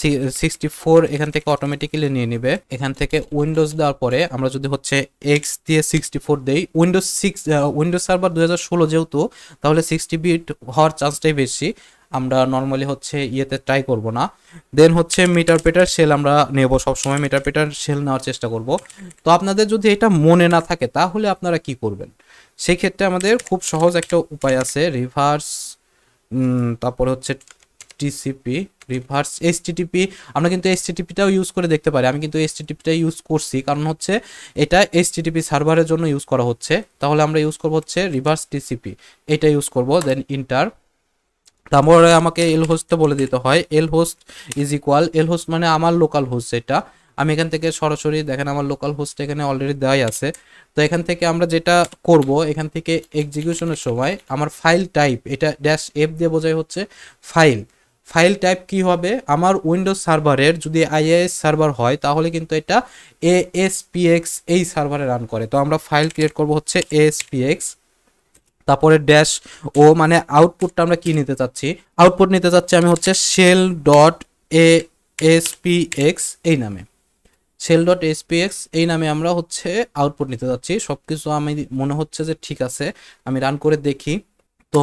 64 এখান থেকে অটোমেটিক্যালি নিয়ে নেবে। এখান থেকে উইন্ডোজ দেওয়ার পরে আমরা যদি হচ্ছে এক্স দিয়ে 64 দেই, উইন্ডোজ সার্ভার 2016 যেহেতু, তাহলে 60 বিট হওয়ার চান্সটাই বেশি। আমরা নর্মালি হচ্ছে ইয়েতে ট্রাই করব না। দেন হচ্ছে মিটার পেটার শেল আমরা নেব, সবসময় মিটার পেটার শেল নেওয়ার চেষ্টা করব। তো আপনাদের যদি এটা মনে না থাকে তাহলে আপনারা কি করবেন, সেই ক্ষেত্রে আমাদের খুব সহজ একটা উপায় আছে, রিভার্স তারপরে হচ্ছে টিসিপি, রিভার্স এইচটিটিপি। আমরা কিন্তু এইচটিটিপিটাও ইউজ করে দেখতে পারি, আমি কিন্তু এইচটিটিপিটা ইউজ করছি, কারণ হচ্ছে এটা এইচটিটিপি সার্ভারের জন্য ইউজ করা হচ্ছে। তাহলে আমরা ইউজ করব হচ্ছে রিভার্স টিসিপি, এটা ইউজ করব। দেন ইন্টার, তারপরে আমাকে এল হোস্টটা বলে দিতে হয়, L host is equal, L host মানে আমার লোকাল হোস্ট, যেটা আমি এখান থেকে সরাসরি দেখেন আমার লোকাল হোস্ট এখানে অলরেডি দেওয়াই আছে। তো এখান থেকে আমরা যেটা করব, এখান থেকে এক্সিকিউশনের সময় আমার ফাইল টাইপ, এটা ড্যাশ এফ দিয়ে বোঝাই হচ্ছে ফাইল। ফাইল টাইপ কি হবে, আমার উইন্ডোজ সার্ভারের যদি আইএস সার্ভার হয় তাহলে কিন্তু এটা ASPX এই সার্ভারে রান করে। তো আমরা ফাইল ক্রিয়েট করব হচ্ছে ASPX, তারপরে ড্যাশ ও মানে আউটপুটটা আমরা কি নিতে চাচ্ছি, আউটপুট নিতে চাচ্ছি আমি হচ্ছে শেল ডট ASPX এই নামে, শেল ডট এসপিএক্স এই নামে আমরা হচ্ছে আউটপুট নিতে যাচ্ছি। সব কিছু আমি মনে হচ্ছে যে ঠিক আছে, আমি রান করে দেখি। তো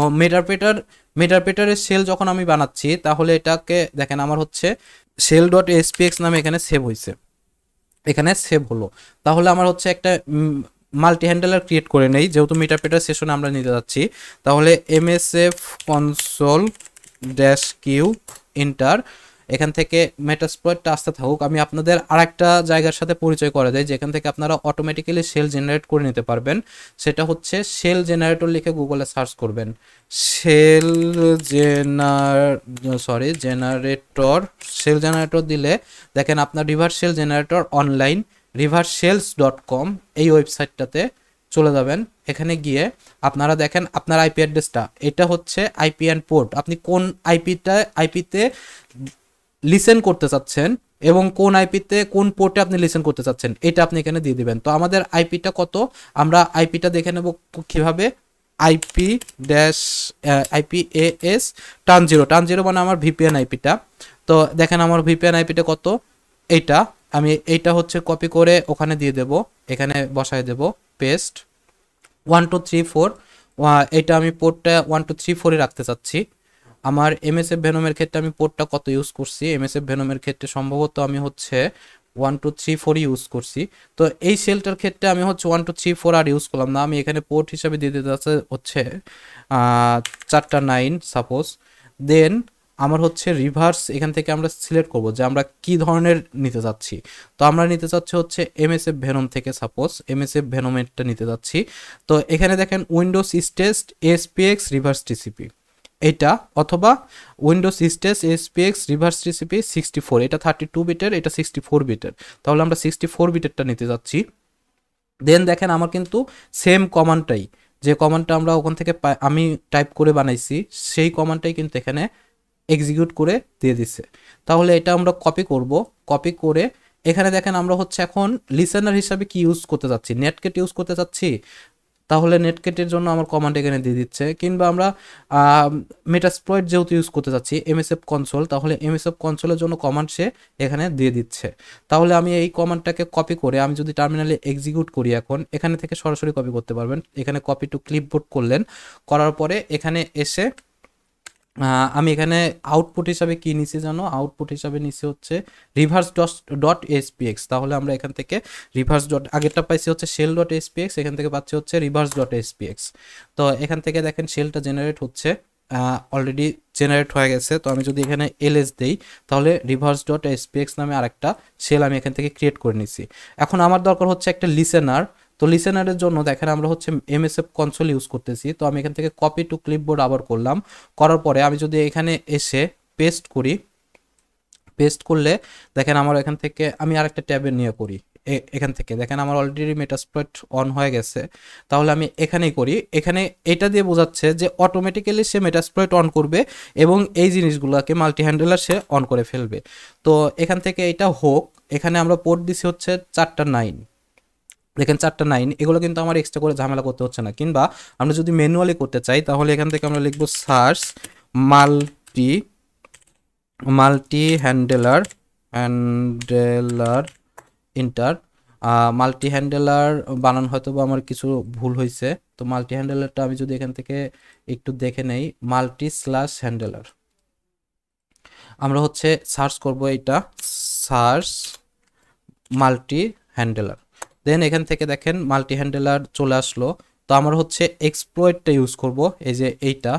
মেটারপেটারের শেল যখন আমি বানাচ্ছি তাহলে এটাকে দেখেন আমার হচ্ছে শেল ডট এসপিএক্স নামে এখানে সেভ হয়েছে, এখানে সেভ হলো। তাহলে আমার হচ্ছে একটা মাল্টি হ্যান্ডেলার ক্রিয়েট করে নেই, যেহেতু মেটারপেটার সেশনে আমরা নিতে যাচ্ছি। তাহলে MSF console dash Q enter, এখান থেকে মেটাস্প্লয়েডটা আসতে থাকুক। আমি আপনাদের আরেকটা জায়গার সাথে পরিচয় করে দেয় যেখান থেকে আপনারা অটোমেটিক্যালি শেল জেনারেট করে নিতে পারবেন, সেটা হচ্ছে শেল জেনারেটর লিখে গুগলে সার্চ করবেন, শেল জেনারেটর দিলে দেখেন আপনার reverse shell generator online reversshells.com এই ওয়েবসাইটটাতে চলে যাবেন। এখানে গিয়ে আপনারা দেখেন আপনার আইপি অ্যাড্রেসটা, এটা হচ্ছে আইপি অ্যান্ড পোর্ট, আপনি কোন আইপিতে লিসেন করতে চাচ্ছেন এবং কোন আইপিতে কোন পোর্টে আপনি লিসেন করতে চাচ্ছেন এটা আপনি এখানে দিয়ে দিবেন। তো আমাদের আইপিটা কত, আমরা আইপিটা দেখে নেব কিভাবে, IPAS টান জিরো মানে আমার ভিপিএন আইপিটা। তো দেখেন আমার ভিপিএন আইপিটা কত, এইটা আমি এইটা হচ্ছে কপি করে ওখানে দিয়ে দেব, এখানে বসায় দেব পেস্ট 1234, এটা আমি পোর্টটা 1234 রাখতে চাচ্ছি। আমার MSF ভেনমের ক্ষেত্রে আমি পোর্টটা কত ইউজ করছি, MSF ভেনমের ক্ষেত্রে সম্ভবত আমি হচ্ছে 1234 ইউজ করছি। তো এই সেলটার ক্ষেত্রে আমি হচ্ছে 1234 আর ইউজ করলাম না, আমি এখানে পোর্ট হিসাবে দিয়ে দিতে হচ্ছে 4টা 9 সাপোজ। দেন আমার হচ্ছে রিভার্স, এখান থেকে আমরা সিলেক্ট করব যে আমরা কি ধরনের নিতে যাচ্ছি। তো আমরা নিতে চাচ্ছি হচ্ছে MSF ভেনম থেকে, সাপোজ MSF ভেনমেরটা নিতে যাচ্ছি। তো এখানে দেখেন উইন্ডোজ স্টেস্ট এসপিএক্স রিভার্স টিসিপি এটা, অথবা উইন্ডোজ স্টেস এসপিএক্স রিভার্স টিসিপি 64, এটা 32 বিটের, এটা 64 বিটের। তাহলে আমরা 64 বিটেরটা নিতে যাচ্ছি। দেন দেখেন আমার কিন্তু সেম কমান্ডটাই, যে কমান্ডটা আমরা ওখান থেকে আমি টাইপ করে বানাইছি সেই কমান্ডটাই কিন্তু এখানে এক্সিকিউট করে দিয়ে দিচ্ছে। তাহলে এটা আমরা কপি করব, কপি করে এখানে দেখেন আমরা হচ্ছে এখন লিসেনার হিসাবে কি ইউজ করতে যাচ্ছি, নেটকেট ইউজ করতে চাচ্ছি, তাহলে নেটকেটের জন্য আমার কমান্ড এখানে দিয়ে দিচ্ছে। কিংবা আমরা মেটাস্প্লয়েড যেহেতু ইউজ করতে চাচ্ছি MSF কনসোল, তাহলে MSF কনসোলের জন্য কমান্ড সে এখানে দিয়ে দিচ্ছে। তাহলে আমি এই কমান্ডটাকে কপি করে আমি যদি টার্মিনালে এক্সিকিউট করি, এখন এখানে থেকে সরাসরি কপি করতে পারবেন, এখানে কপি টু ক্লিপবোর্ড করলেন, করার পরে এখানে এসে আমি এখানে আউটপুট হিসাবে কি নিছি জানো, আউটপুট হিসাবে নিছি হচ্ছে রিভার্স ডট এসপিএক্স। তাহলে আমরা এখান থেকে রিভার্স ডট, আগেরটা পাইছি হচ্ছে শেল ডট এসপিএক্স, এখান থেকে পাচ্ছি হচ্ছে রিভার্স ডট এসপিএক্স। তো এখান থেকে দেখেন শেলটা জেনারেট হচ্ছে, অলরেডি জেনারেট হয়ে গেছে। তো আমি যদি এখানে এলএস দেই তাহলে রিভার্স ডট এসপিএক্স নামে আরেকটা শেল আমি এখান থেকে ক্রিয়েট করে নিছি। এখন আমার দরকার হচ্ছে একটা লিসেনার। তো লিসেনারের জন্য দেখেন আমরা হচ্ছে MSF কনসোল ইউজ করতেছি। তো আমি এখান থেকে কপি টু ক্লিপবোর্ড আবার করলাম, করার পরে আমি যদি এখানে এসে পেস্ট করি, পেস্ট করলে দেখেন আমার এখান থেকে আমি আরেকটা ট্যাবে নিয়ে করি, এখান থেকে দেখেন আমার অলরেডি মেটাস্প্লয়েড অন হয়ে গেছে। তাহলে আমি এখানেই করি, এখানে এটা দিয়ে বোঝাচ্ছে যে অটোমেটিক্যালি সে মেটাস্প্লয়েড অন করবে এবং এই জিনিসগুলোকে মাল্টি হ্যান্ডেলার সে অন করে ফেলবে। তো এখান থেকে এটা হোক, এখানে আমরা পোর্ট দিছি হচ্ছে 4টা 9, দেখেন 4টা 9, এগুলো কিন্তু আমার এক্সট্রা করে ঝামেলা করতে হচ্ছে না। কিংবা আমরা যদি ম্যানুয়ালি করতে চাই তাহলে এখান থেকে আমরা লিখবো search multi multi handler inter. Multi handler বানান হয়তো বা আমার কিছু ভুল হয়েছে, তো মাল্টি হ্যান্ডেলারটা আমি যদি এখান থেকে একটু দেখে নেই, মাল্টি স্ল্যাশ হ্যান্ডেলার আমরা হচ্ছে সার্চ করব, এটা সার্চ মাল্টি হ্যান্ডেলার। দেন এখান থেকে দেখেন মাল্টি হ্যান্ডেলার চলে আসলো। তো আমরা হচ্ছে এক্সপ্লয়েটটা ইউজ করব, এই যে এইটা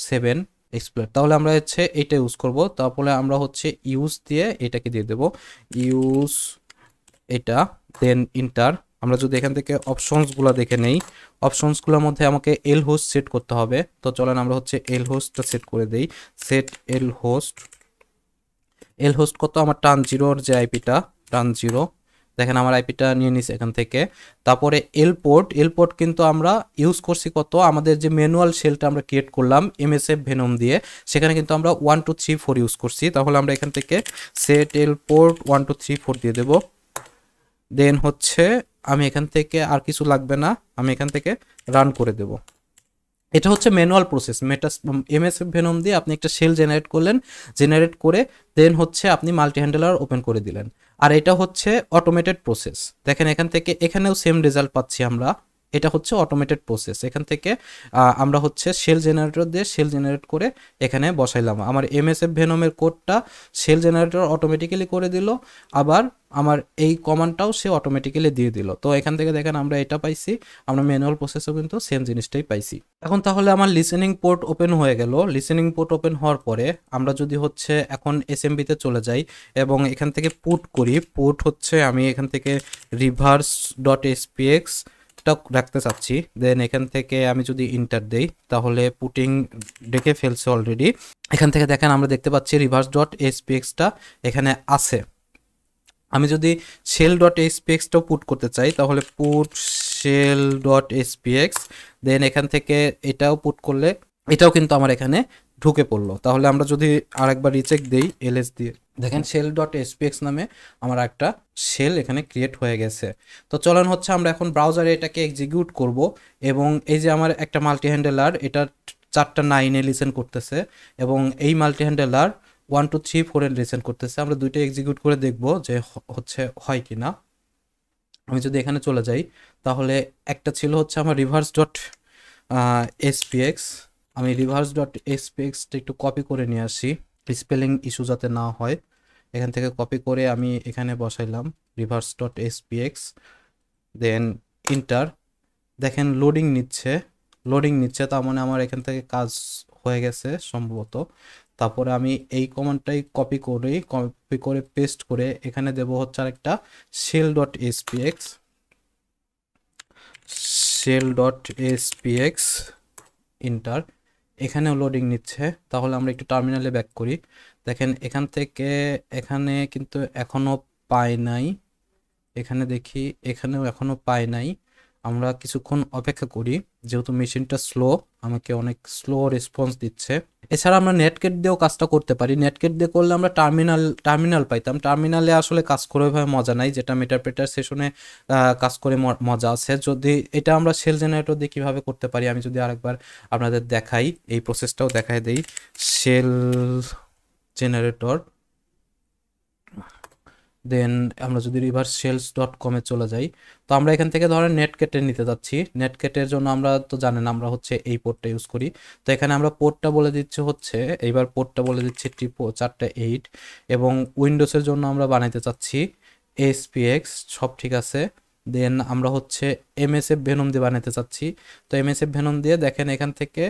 7 এক্সপ্লয়েট, তাহলে আমরা হচ্ছে এইটা ইউজ করব। তারপরে আমরা হচ্ছে ইউজ দিয়ে এটাকে দিয়ে দেব ইউজ এটা, দেন ইন্টার। আমরা যদি এখান থেকে অপশনসগুলো দেখে নেই, অপশনসগুলোর মধ্যে আমাকে এল হোস্ট সেট করতে হবে। তো চলেন আমরা হচ্ছে এল হোস্টটা সেট করে দেই, সেট এল হোস্ট। এল হোস্ট কত, আমার টান জিরোর যে আইপিটা, টান জিরো, দেখেন আমার আইপিটা নিয়ে নিছে এখান থেকে। তারপরে এল পোর্ট কিন্তু আমরা ইউজ করছি কত, আমাদের যে ম্যানুয়াল শেলটা আমরা ক্রিয়েট করলাম এমএসএফ ভেনম দিয়ে, সেখানে কিন্তু আমরা 1 2 3 4 ইউজ করছি। তাহলে আমরা এখান থেকে সেট এল পোর্ট 1 2 3 4 দিয়ে দেবো। দেন হচ্ছে আমি এখান থেকে আর কিছু লাগবে না, আমি এখান থেকে রান করে দেব। এটা হচ্ছে ম্যানুয়াল প্রসেস। এমএসএফ ভেনম দিয়ে আপনি একটা শেল জেনারেট করলেন, জেনারেট করে দেন হচ্ছে আপনি মাল্টি হ্যান্ডেলার ওপেন করে দিলেন। আর এটা হচ্ছে অটোমেটেড প্রসেস। দেখেন এখান থেকে এখানেও সেম রেজাল্ট পাচ্ছি আমরা, এটা হচ্ছে অটোমেটেড প্রসেস। এখান থেকে আমরা হচ্ছে শেল জেনারেটর দিয়ে শেল জেনারেট করে এখানে বসাইলাম। আমার এমএসএফ ভেনমের কোডটা শেল জেনারেটর অটোমেটিক্যালি করে দিল, আবার আমার এই কমান্ডটাও সে অটোমেটিক্যালি দিয়ে দিল। তো এখান থেকে দেখেন আমরা এটা পাইছি, আমরা ম্যানুয়াল প্রসেসও কিন্তু সেম জিনিসটাই পাইছি। এখন তাহলে আমার লিসেনিং পোর্ট ওপেন হয়ে গেল। লিসেনিং পোর্ট ওপেন হওয়ার পরে আমরা যদি হচ্ছে এখন এসএমবিতে চলে যাই এবং এখান থেকে পুট করি, পুট হচ্ছে আমি এখান থেকে রিভার্স ডট এসপিএক্স রাখতে চাচ্ছি। দেন এখান থেকে আমি যদি ইন্টার দেই তাহলে পুটিং ডেকে ফেলছে অলরেডি। এখান থেকে দেখেন আমরা দেখতে পাচ্ছি রিভার্স ডট এসপিএক্সটা এখানে আছে। আমি যদি শেল ডট এসপিএক্সটাও পুট করতে চাই তাহলে পুট শেল ডট এসপিএক্স, দেন এখান থেকে এটাও পুট করলে এটাও কিন্তু আমার এখানে ঢুকে পড়লো। তাহলে আমরা যদি আরেকবার রিচেক দেই এলএস দিয়ে, দেখেন শেল ডট এসপিএক্স নামে আমার একটা শেল এখানে ক্রিয়েট হয়ে গেছে। তো চলুন হচ্ছে আমরা এখন ব্রাউজারে এটাকে এক্সিকিউট করব এবং এই যে আমার একটা মাল্টি হ্যান্ডেলার, এটা 4টা 9-এ লিসেন করতেছে এবং এই মাল্টি হ্যান্ডেলার 1 2 3 4 এর লিসেন করতেছে। আমরা দুইটা এক্সিকিউট করে দেখব যে হচ্ছে হয় কিনা। আমি যদি এখানে চলে যাই তাহলে একটা ছিল হচ্ছে আমার রিভার্স ডট এসপিএক্স, আমি রিভার্স ডট এসপিএক্সটা একটু কপি করে নিয়ে আসি স্পেলিং ইস্যু যাতে না হয়। এখান থেকে কপি করে আমি এখানে বসাইলাম রিভার্স ডট এসপিএক্স, দেন ইন্টার। দেখেন লোডিং নিচ্ছে, লোডিং নিচ্ছে, তার মানে আমার এখান থেকে কাজ হয়ে গেছে সম্ভবত। তারপরে আমি এই কমান্ডটাই কপি করে পেস্ট করে এখানে দেব হচ্ছে আরেকটা shell dot SPX, shell dot SPX enter. এখানেও লোডিং নিচ্ছে, তাহলে আমরা একটু টার্মিনালে ব্যাক করি। দেখেন এখান থেকে এখানে কিন্তু এখনো পাই নাই, এখানে দেখি এখানেও এখনো পাই নাই। আমরা কিছুক্ষণ অপেক্ষা করি, যেহেতু মেশিনটা স্লো, আমাকে অনেক স্লো রেসপন্স দিচ্ছে। এছাড়া আমরা নেটকেট দিয়েও কাজটা করতে পারি। নেটকেট দিয়ে করলে আমরা টার্মিনাল পাইতাম। টার্মিনালে আসলে কাজ করে ওইভাবে মজা নাই, যেটা মেটারপ্রেটার সেশনে কাজ করে মজা আছে। যদি এটা আমরা শেল জেনারেটর দিয়ে কীভাবে করতে পারি আমি যদি আরেকবার আপনাদের দেখাই, এই প্রসেসটাও দেখাই দেই। শেল জেনারেটর, দেন আমরা যদি রিভার্স শেলস ডট কমে চলে যাই, তো আমরা এখান থেকে ধরেন নেট কেটে নিতে যাচ্ছি। নেট কেটের জন্য আমরা তো জানেন আমরা হচ্ছে এই পোর্টটা ইউজ করি। তো এখানে আমরা পোর্টটা বলে দিচ্ছি হচ্ছে, এইবার পোর্টটা বলে দিচ্ছি 4-8 এবং উইন্ডোজের জন্য আমরা বানাইতে চাচ্ছি এসপিএক্স, সব ঠিক আছে। দেন আমরা হচ্ছে এমএসএফ ভেনম দিয়ে বানাইতে চাচ্ছি। তো এমএসএফ ভেনম দিয়ে দেখেন এখান থেকে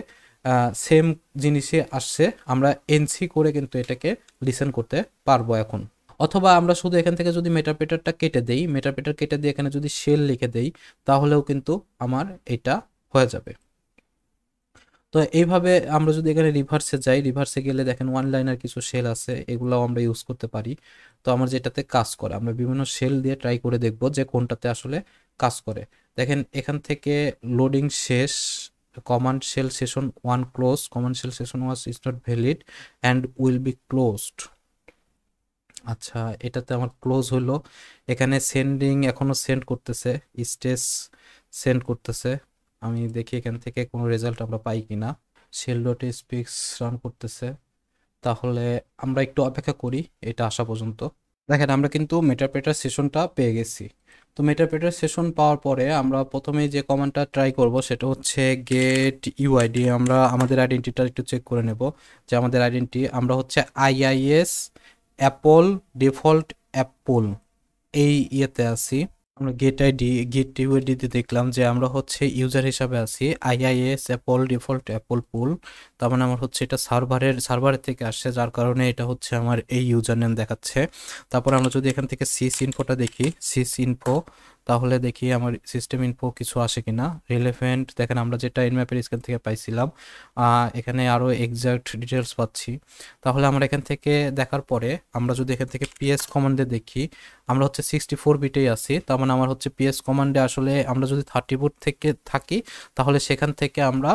সেম জিনিসে আসছে, আমরা এনসি করে কিন্তু এটাকে লিসেন করতে পারবো এখন। অথবা আমরা শুধু এখান থেকে যদি মেটাপ্রেটারটা কেটে দেই, মেটাপ্রেটার কেটে দিয়ে এখানে যদি শেল লিখে দেই তাহলেও কিন্তু আমার এটা হয়ে যাবে। তো এইভাবে আমরা যদি এখানে রিভার্সে যাই, রিভার্সে গেলে দেখেন ওয়ান লাইনার কিছু শেল আছে, এগুলোও আমরা ইউজ করতে পারি। তো আমার যেটাতে কাজ করে আমরা বিভিন্ন শেল দিয়ে ট্রাই করে দেখব যে কোনটাতে আসলে কাজ করে। দেখেন এখান থেকে লোডিং শেষ, command shell session 1 close, command shell session 1 is not valid and will be closed. আচ্ছা, এটাতে আমার ক্লোজ হলো। এখানে সেন্ডিং এখনো সেন্ড করতেছে, স্টেজ সেন্ড করতেছে। আমি দেখি এখান থেকে কোনো রেজাল্ট আমরা পাই কিনা। শেল ডট স্পিক্স রান করতেছে, তাহলে আমরা একটু অপেক্ষা করি এটা আসা পর্যন্ত। দেখেন আমরা কিন্তু মেটাপ্রেটার সেশনটা পেয়ে গেছি। তো মেটাপ্রেটার সেশন পাওয়ার পরে আমরা প্রথমেই যে কমান্ডটা ট্রাই করব সেটা হচ্ছে গেট ইউআইডি। আমরা আমাদের আইডেন্টিটা একটু চেক করে নেব যে আমাদের আইডেন্টি আমরা হচ্ছে আইআইএস অ্যাপল ডিফল্ট অ্যাপল এই ইয়েতে আছি। আমরা গেট ইউআইডিতে দেখলাম যে আমরা হচ্ছে ইউজার হিসাবে আছি আইআইএস অ্যাপল ডিফল্ট অ্যাপল পুল। তার মানে আমার হচ্ছে এটা সার্ভারের থেকে আসছে, যার কারণে এটা হচ্ছে আমার এই ইউজার নেম দেখাচ্ছে। তারপর আমরা যদি এখান থেকে সিস ইনফোটা দেখি, সিস ইনফো, তাহলে দেখি আমার সিস্টেম ইনফো কিছু আসে কিনা। রিলেভেন্ট দেখেন আমরা যেটা ইনম্যাপের স্ক্যান থেকে পাইছিলাম, এখানে আরও এক্সাক্ট ডিটেলস পাচ্ছি। তাহলে আমরা এখান থেকে দেখার পরে আমরা যদি এখান থেকে পিএস কমান্ডে দেখি, আমরা হচ্ছে 64 বিটেই আছি। তার মানে আমার হচ্ছে পিএস কমান্ডে আসলে আমরা যদি 30 বিট থেকে থাকি তাহলে সেখান থেকে আমরা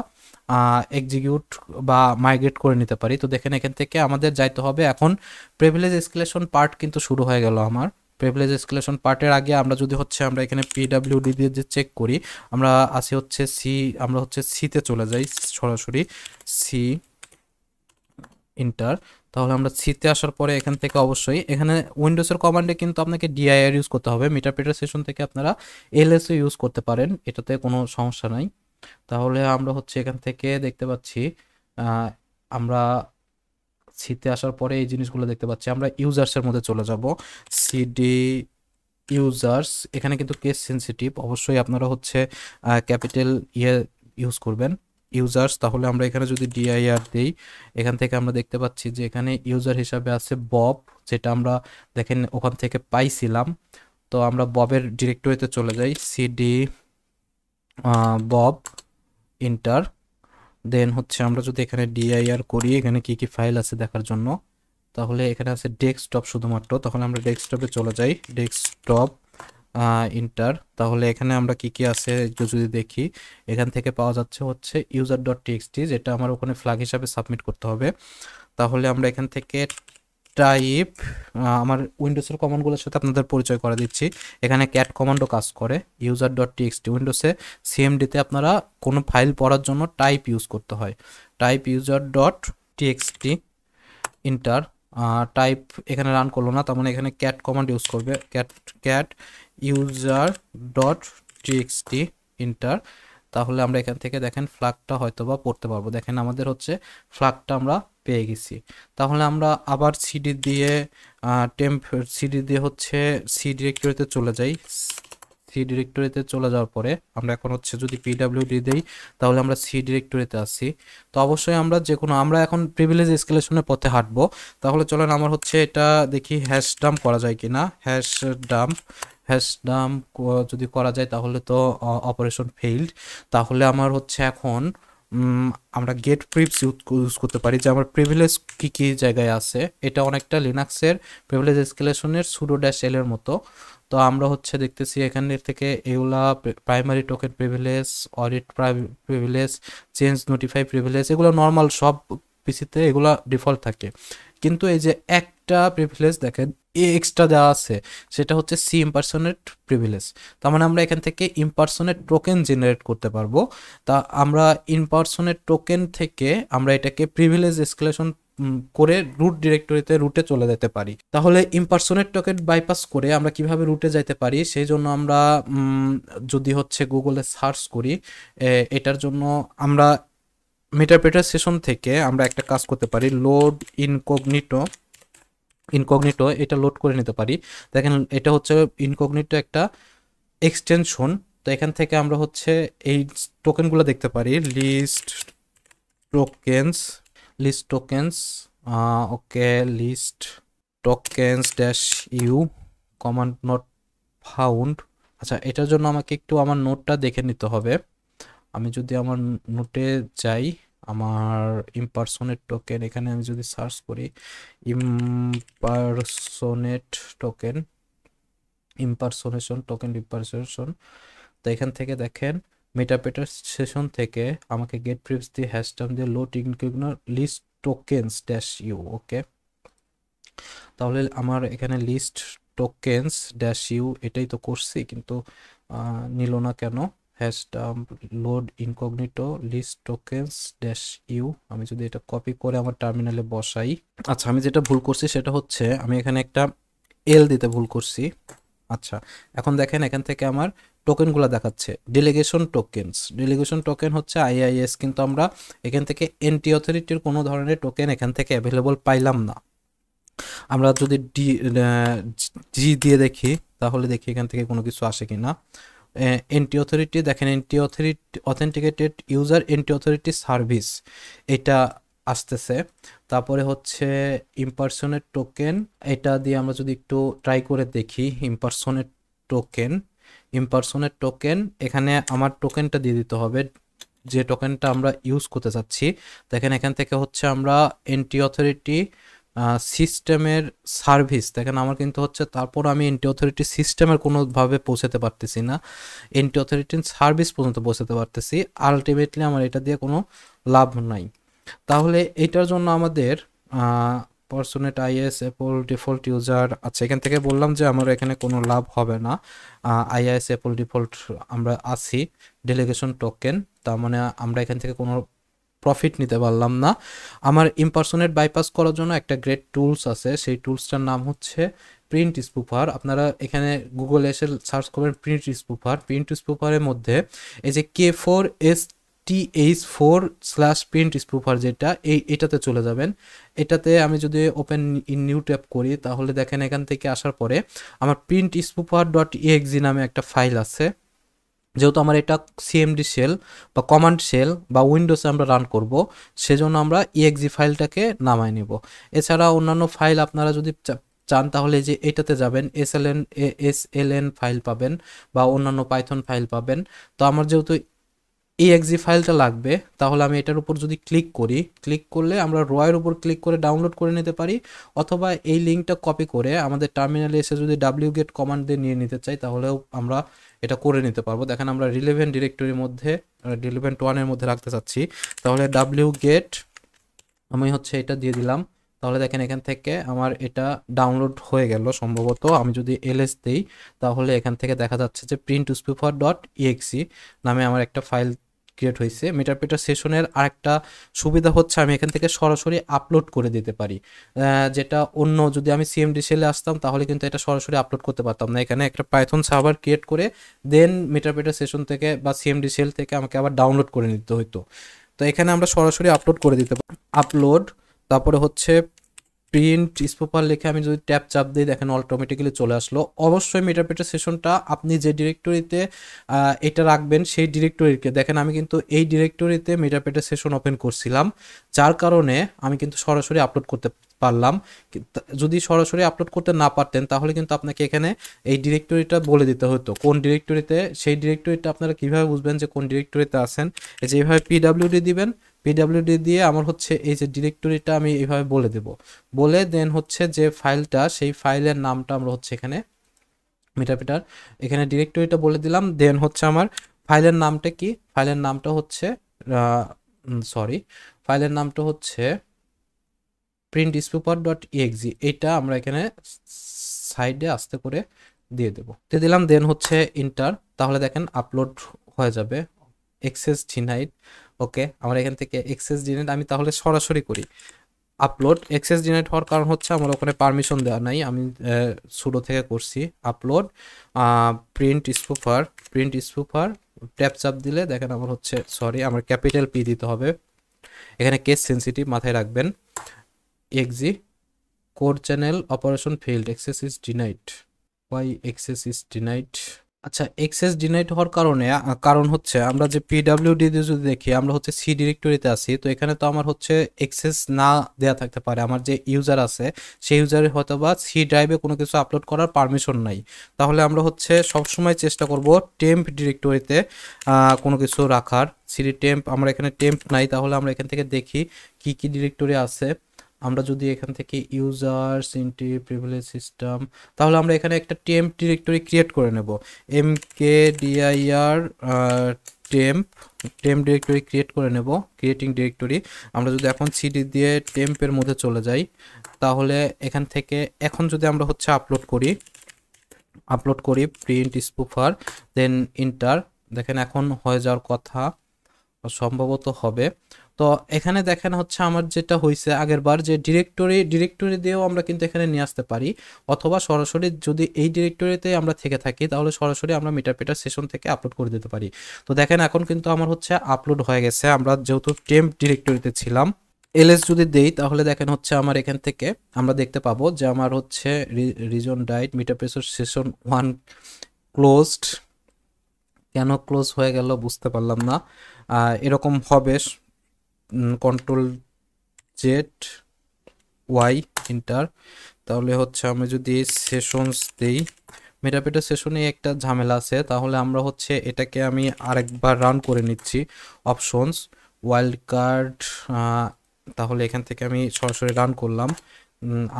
এক্সিকিউট বা মাইগ্রেট করে নিতে পারি। তো দেখেন এখান থেকে আমাদের যাইতে হবে এখন প্রিভিলেজ এসকেলেশন পার্ট কিন্তু শুরু হয়ে গেল আমার। প্রিভিলেজ এসকেলেশন পার্টের আগে আমরা যদি হচ্ছে আমরা এখানে পিডাব্লিউডি দিয়ে যে চেক করি, আমরা আসি হচ্ছে আমরা হচ্ছে সিতে চলে যাই সরাসরি, সি ইন্টার। তাহলে আমরা সিতে আসার পরে এখান থেকে অবশ্যই এখানে উইন্ডোজের কমান্ডে কিন্তু আপনাকে ডিআইআর ইউজ করতে হবে। মেটাপ্রেটার সেশন থেকে আপনারা এলএসও ইউজ করতে পারেন, এটাতে কোনো সমস্যা নাই। তাহলে আমরা হচ্ছে এখান থেকে দেখতে পাচ্ছি আমরা সিতে আসার পরে এই জিনিসগুলো দেখতে পাচ্ছি। আমরা ইউজার্সের মধ্যে চলে যাব, সিডি ইউজার্স। এখানে কিন্তু কেস সেন্সিটিভ, অবশ্যই আপনারা হচ্ছে ক্যাপিটাল ইউজ করবেন ইউজার্স। তাহলে আমরা এখানে যদি ডিআইআর দিই, এখান থেকে আমরা দেখতে পাচ্ছি যে এখানে ইউজার হিসাবে আছে বব, যেটা আমরা দেখেন ওখান থেকে পাইছিলাম। তো আমরা ববের ডিরেক্টরিতে চলে যাই, সিডি বব ইন্টার। দেন হচ্ছে আমরা যদি এখানে ডিআইআর করি এখানে কি কি ফাইল আছে দেখার জন্য, তাহলে এখানে আছে ডেস্কটপ শুধুমাত্র। তাহলে আমরা ডেস্কটপে চলে যাই, ডেস্কটপ ইন্টার। তাহলে এখানে আমরা কি কি আছে একটু যদি দেখি, এখান থেকে পাওয়া যাচ্ছে হচ্ছে ইউজার ডট টিএক্সটি, যেটা আমার ওখানে ফ্ল্যাগ হিসাবে সাবমিট করতে হবে। তাহলে আমরা এখান থেকে টাইপ, আমার উইন্ডোজের কমান্ডগুলোর সাথে আপনাদের পরিচয় করে দিচ্ছি। এখানে ক্যাট কমান্ডও কাজ করে। ইউজার ডট টিএক্সটি উইন্ডোজে সিএমডিতে আপনারা কোনো ফাইল পড়ার জন্য টাইপ ইউজ করতে হয়, type user dot TXT inter. Type এখানে রান করলো না, তার মানে এখানে ক্যাট কমান্ড ইউজ করবে, cat user dot TXT enter. তাহলে আমরা এখান থেকে দেখেন ফ্ল্যাগটা হয়তো বা পড়তে পারবো। দেখেন আমাদের হচ্ছে ফ্ল্যাগটা আমরা পেয়ে গেছি। তাহলে আমরা আবার সিডি দিয়ে সিডি দিয়ে হচ্ছে সি ডিরেক্টরিতে চলে যাই। সি ডিরেক্টরিতে চলে যাওয়ার পরে আমরা এখন হচ্ছে যদি পিডাব্লিউডি দেই তাহলে আমরা সি ডিরেক্টরিতে আসি। তো অবশ্যই আমরা যে কোনো আমরা এখন প্রিভিলেজ এসকেলেশনের পথে হাঁটবো। তাহলে চলেন আমার হচ্ছে এটা দেখি হ্যাশ ডাম্প করা যায় কিনা। হ্যাশ ডাম্প যদি করা যায় তাহলে তো অপারেশন ফেইল্ড। তাহলে আমার হচ্ছে এখন আমরা গেট প্রিভস ইউজ করতে পারি যে আমার প্রিভিলেজ কী কী জায়গায় আছে। এটা অনেকটা লিনাক্সের প্রিভিলেজ এসকেলেশনের সুডো ড্যাশ এল এর মতো। তো আমরা হচ্ছে দেখতেছি এখান থেকে এগুলা primary token privilege, audit privilege, change notify privilege, এগুলো নর্মাল সব পিসিতে এগুলা ডিফল্ট থাকে। কিন্তু এই যে একটা প্রিভিলেজ দেখেন এক্সট্রা দেওয়া আছে, সেটা হচ্ছে সি ইম্পারসোনেট প্রিভিলেজ। তার মানে আমরা এখান থেকে ইম্পারসোনেট টোকেন জেনারেট করতে পারবো। তা আমরা ইম্পারসোনেট টোকেন থেকে আমরা এটাকে প্রিভিলেজ এসকেলেশন করে রুট ডিরেক্টরিতে রুটে চলে যেতে পারি। তাহলে ইম্পারসোনেট টোকেন বাইপাস করে আমরা কিভাবে রুটে যাইতে পারি, সেই জন্য আমরা যদি হচ্ছে গুগলে সার্চ করি এটার জন্য আমরা মেটাপ্রেটার সেশন থেকে আমরা একটা কাজ করতে পারি, লোড ইনকগনিটো এটা লোড করে নিতে পারি। দেখেন এটা হচ্ছে ইনকগনিটো একটা এক্সটেনশন। তো এখান থেকে আমরা হচ্ছে এই টোকেনগুলো দেখতে পারি, list tokens okay, list tokens dash U command not found. আচ্ছা, এটার জন্য আমাকে একটু আমার নোটটা দেখে নিতে হবে। আমি যদি আমার নোটে যাই, আমার ইম্পারসোনেট টোকেন এখানে আমি যদি সার্চ করি ইম্পারসোনেশন টোকেন, তো এখান থেকে দেখেন মেটাপ্রেটার সেশন থেকে আমাকে গেট প্রিভস দিয়ে হ্যাশটাম দিয়ে load incognito list tokens dash U. Okay, তাহলে আমার এখানে লিস্ট টোকেন্স ড্যাশ ইউ এটাই তো করছি, কিন্তু নিল না কেন। Hash dump load incognito list tokens dash U. আমি যদি এটা কপি করে আমার টার্মিনালে বসাই, আচ্ছা আমি যেটা ভুল করছি সেটা হচ্ছে আমি এখানে একটা এল দিতে ভুল করছি। আচ্ছা এখন দেখেন এখান থেকে আমার টোকেনগুলো দেখাচ্ছে ডেলিগেশন টোকেন হচ্ছে আইআইএস, কিন্তু আমরা এখান থেকে এন্টি অথরিটির কোনো ধরনের টোকেন এখান থেকে অ্যাভেলেবল পাইলাম না। আমরা যদি জি দিয়ে দেখি তাহলে দেখি এখান থেকে কোনো কিছু আসে কিনা। এন্টি অথরিটি দেখেন, authenticated user anti authority service এটা আসতেছে। তারপরে হচ্ছে ইম্পারসনেট টোকেন, এটা দিয়ে আমরা যদি একটু ট্রাই করে দেখি ইম্পারসনেট টোকেন এখানে আমার টোকেনটা দিয়ে দিতে হবে, যে টোকেনটা আমরা ইউজ করতে চাচ্ছি। দেখেন এখান থেকে হচ্ছে আমরা এন্টি অথরিটি সিস্টেমের সার্ভিস, দেখেন আমার কিন্তু হচ্ছে, তারপর আমি এন্টি অথরিটি সিস্টেমের কোনোভাবে পৌঁছাতে পারতেছি না, এন্টি অথরিটি সার্ভিস পর্যন্ত পৌঁছাতে পারতেছি। আলটিমেটলি আমার এটা দিয়ে কোনো লাভ নাই। তাহলে এটার জন্য আমাদের পার্সোনেট আইএস অ্যাপল ডিফল্ট ইউজার, আচ্ছা এখান থেকে বললাম যে আমার এখানে কোনো লাভ হবে না। আইএস অ্যাপল ডিফল্ট আমরা আছি, ডেলিগেশন টোকেন, তার মানে আমরা এখান থেকে কোনো প্রফিট নিতে পারলাম না। আমার ইম্পারসোনেট বাইপাস করার জন্য একটা গ্রেট টুলস আছে, সেই টুলসটার নাম হচ্ছে প্রিন্ট স্পুফার। আপনারা এখানে গুগলে এসে সার্চ করবেন প্রিন্ট স্পুফারের মধ্যে এই যে K4STH4/প্রিন্ট স্পুফার যেটা, এটাতে চলে যাবেন। এটাতে আমি যদি ওপেন ইন নিউ ট্যাব করি তাহলে দেখেন এখান থেকে আসার পরে আমার প্রিন্ট স্পুফার .exe নামে একটা ফাইল আছে। যেহেতু আমার এটা সিএমডি শেল বা কমান্ড শেল বা উইন্ডোজে আমরা রান করব, সেজন্য আমরা ইএক্সি ফাইলটাকে নামায় নিব। এছাড়া অন্যান্য ফাইল আপনারা যদি চান তাহলে যে এটাতে যাবেন, এসএলএন ফাইল পাবেন বা অন্যান্য পাইথন ফাইল পাবেন। তো আমার যেহেতু exe ফাইলটা লাগবে, তাহলে আমি এটার উপর যদি ক্লিক করলে আমরা রয়ের উপর ক্লিক করে ডাউনলোড করে নিতে পারি, অথবা এই লিঙ্কটা কপি করে আমাদের টার্মিনালে এসে যদি wget কমান্ড দিয়ে নিয়ে নিতে চাই তাহলেও আমরা এটা করে নিতে পারবো। দেখেন আমরা রিলেভেন্ট ডিরেক্টরির মধ্যে রিলেভেন্ট 1 এর মধ্যে রাখতে চাচ্ছি, তাহলে wget আমি হচ্ছে এটা দিয়ে দিলাম। তাহলে দেখেন এখান থেকে আমার এটা ডাউনলোড হয়ে গেল সম্ভবত। আমি যদি ls দেই তাহলে এখান থেকে দেখা যাচ্ছে যে printspoofer.exe নামে আমার একটা ফাইল ক্রিয়েট হয়েছে। মিটারপিটার সেশনের আরেকটা সুবিধা হচ্ছে আমি এখান থেকে সরাসরি আপলোড করে দিতে পারি, যেটা অন্য যদি আমি সিএমডি শেলে আসতাম তাহলে কিন্তু এটা সরাসরি আপলোড করতে পারতাম না। এখানে একটা পাইথন সার্ভার ক্রিয়েট করে দেন মিটারপিটার সেশন থেকে বা সিএমডি শেল থেকে আমাকে আবার ডাউনলোড করে নিতে হতো। তো এখানে আমরা সরাসরি আপলোড করে দিতে পারি। আপলোড, তারপরে হচ্ছে প্রিন্ট স্পুফার লিখে আমি যদি ট্যাব চাপ দিই দেখেন অটোমেটিক্যালি চলে আসলো। অবশ্যই মিটারপিটার সেশনটা আপনি যে ডিরেক্টরিতে এটা রাখবেন সেই ডিরেক্টরিকে, দেখেন আমি কিন্তু এই ডিরেক্টরিতে মিটারপিটার সেশন ওপেন করছিলাম, যার কারণে আমি কিন্তু সরাসরি আপলোড করতে পারলাম। যদি সরাসরি আপলোড করতে না পারতেন তাহলে কিন্তু আপনাকে এখানে এই ডিরেক্টরিটা বলে দিতে হতো কোন ডিরেক্টরিতে, সেই ডিরেক্টরিটা আপনারা কিভাবে বুঝবেন যে কোন ডিরেক্টরিতে আছেন, এই যে এইভাবে পিডাব্লিউডি দিবেন, পিডাব্লিউডি দিয়ে আমার হচ্ছে এই যে ডিরেক্টরিটা আমি এইভাবে বলে দেব, বলে দেন হচ্ছে যে ফাইলটা, সেই ফাইলের নামটা আমরা হচ্ছে এখানে মিটারপিটার এখানে ডিরেক্টরিটা বলে দিলাম। দেন হচ্ছে আমার ফাইলের নামটা কি, ফাইলের নামটা হচ্ছে printspoofer.exe, এটা আমরা এখানে সাইডে আস্তে করে দিয়ে দেব, দিয়ে দিলাম। দেন হচ্ছে ইন্টার, তাহলে দেখেন আপলোড হয়ে যাবে। এক্সেস ডিনাইড, ওকে আমার এখান থেকে এক্সেস ডিনাইড, আমি তাহলে সরাসরি করি আপলোড। এক্সেস ডিনাইড হওয়ার কারণ হচ্ছে আমার ওখানে পারমিশন দেওয়া নাই, আমি সুডো থেকে করছি। আপলোড প্রিন্ট স্পুফার ট্যাপ চাপ দিলে দেখেন আমার হচ্ছে, সরি আমার ক্যাপিটাল পি দিতে হবে, এখানে কেস সেন্সিটিভ মাথায় রাখবেন। Exit code channel operation failed, access is denied, why access is denied. আচ্ছা এক্সেস ডিনাইড হওয়ার কারণ হচ্ছে আমরা যে পিডাব্লিউডি দিয়ে যদি দেখি আমরা হচ্ছে সি ডিরেক্টরিতে আছি, তো এখানে তো আমার হচ্ছে এক্সেস না দেয়া থাকতে পারে, আমার যে ইউজার আছে সেই ইউজারের হয়তো বা সি ড্রাইভে কোনো কিছু আপলোড করার পারমিশন নাই। তাহলে আমরা হচ্ছে সবসময় চেষ্টা করব টেম্প ডিরেক্টরিতে কোনো কিছু রাখার। সিডি টেম্প, আমরা এখানে টেম্প নাই, তাহলে আমরা এখান থেকে দেখি কি কি ডিরেক্টরি আছে। আমরা যদি এখান থেকে ইউজার্স ইনটি প্রিভিলেজ সিস্টেম, তাহলে আমরা এখানে একটা টেম্প ডিরেক্টরি ক্রিয়েট করে নেব, mkdir টেম্প ডিরেক্টরি ক্রিয়েট করে নেব, ক্রিয়েটিং ডিরেক্টরি। আমরা যদি এখন সিডি দিয়ে টেম্পের মধ্যে চলে যাই তাহলে এখান থেকে এখন যদি আমরা হচ্ছে আপলোড করি প্রিন্ট স্পুফার দেন ইন্টার, দেখেন এখন হয়ে যাওয়ার কথা, সম্ভবত হবে। তো এখানে দেখেন হচ্ছে আমার যেটা হয়েছে আগের বার, যে ডিরেক্টরি দিয়েও আমরা কিন্তু এখানে নিয়ে আসতে পারি, অথবা সরাসরি যদি এই ডিরেক্টরিতে আমরা থেকে থাকি তাহলে সরাসরি আমরা মিটারপিটার সেশন থেকে আপলোড করে দিতে পারি। তো দেখেন এখন কিন্তু আমার হচ্ছে আপলোড হয়ে গেছে, আমরা যেহেতু টেম্প ডিরেক্টরিতে ছিলাম। এলএস যদি দেই তাহলে দেখেন হচ্ছে আমার এখান থেকে আমরা দেখতে পাবো যে আমার হচ্ছে রিজন ডাইট মিটারপিটার সেশন 1 ক্লোজড। কেন ক্লোজ হয়ে গেল বুঝতে পারলাম না। এরকম হবে, কন্ট্রোল জেড ওয়াই ইন্টার, তাহলে হচ্ছে আমি যদি সেশনস দেই, মেটাপিটা সেশনে একটা ঝামেলা আছে, তাহলে আমরা হচ্ছে এটাকে আমি আরেকবার রান করে নিচ্ছি। অপশনস ওয়াইল্ড কার্ড, তাহলে এখান থেকে আমি সরাসরি রান করলাম।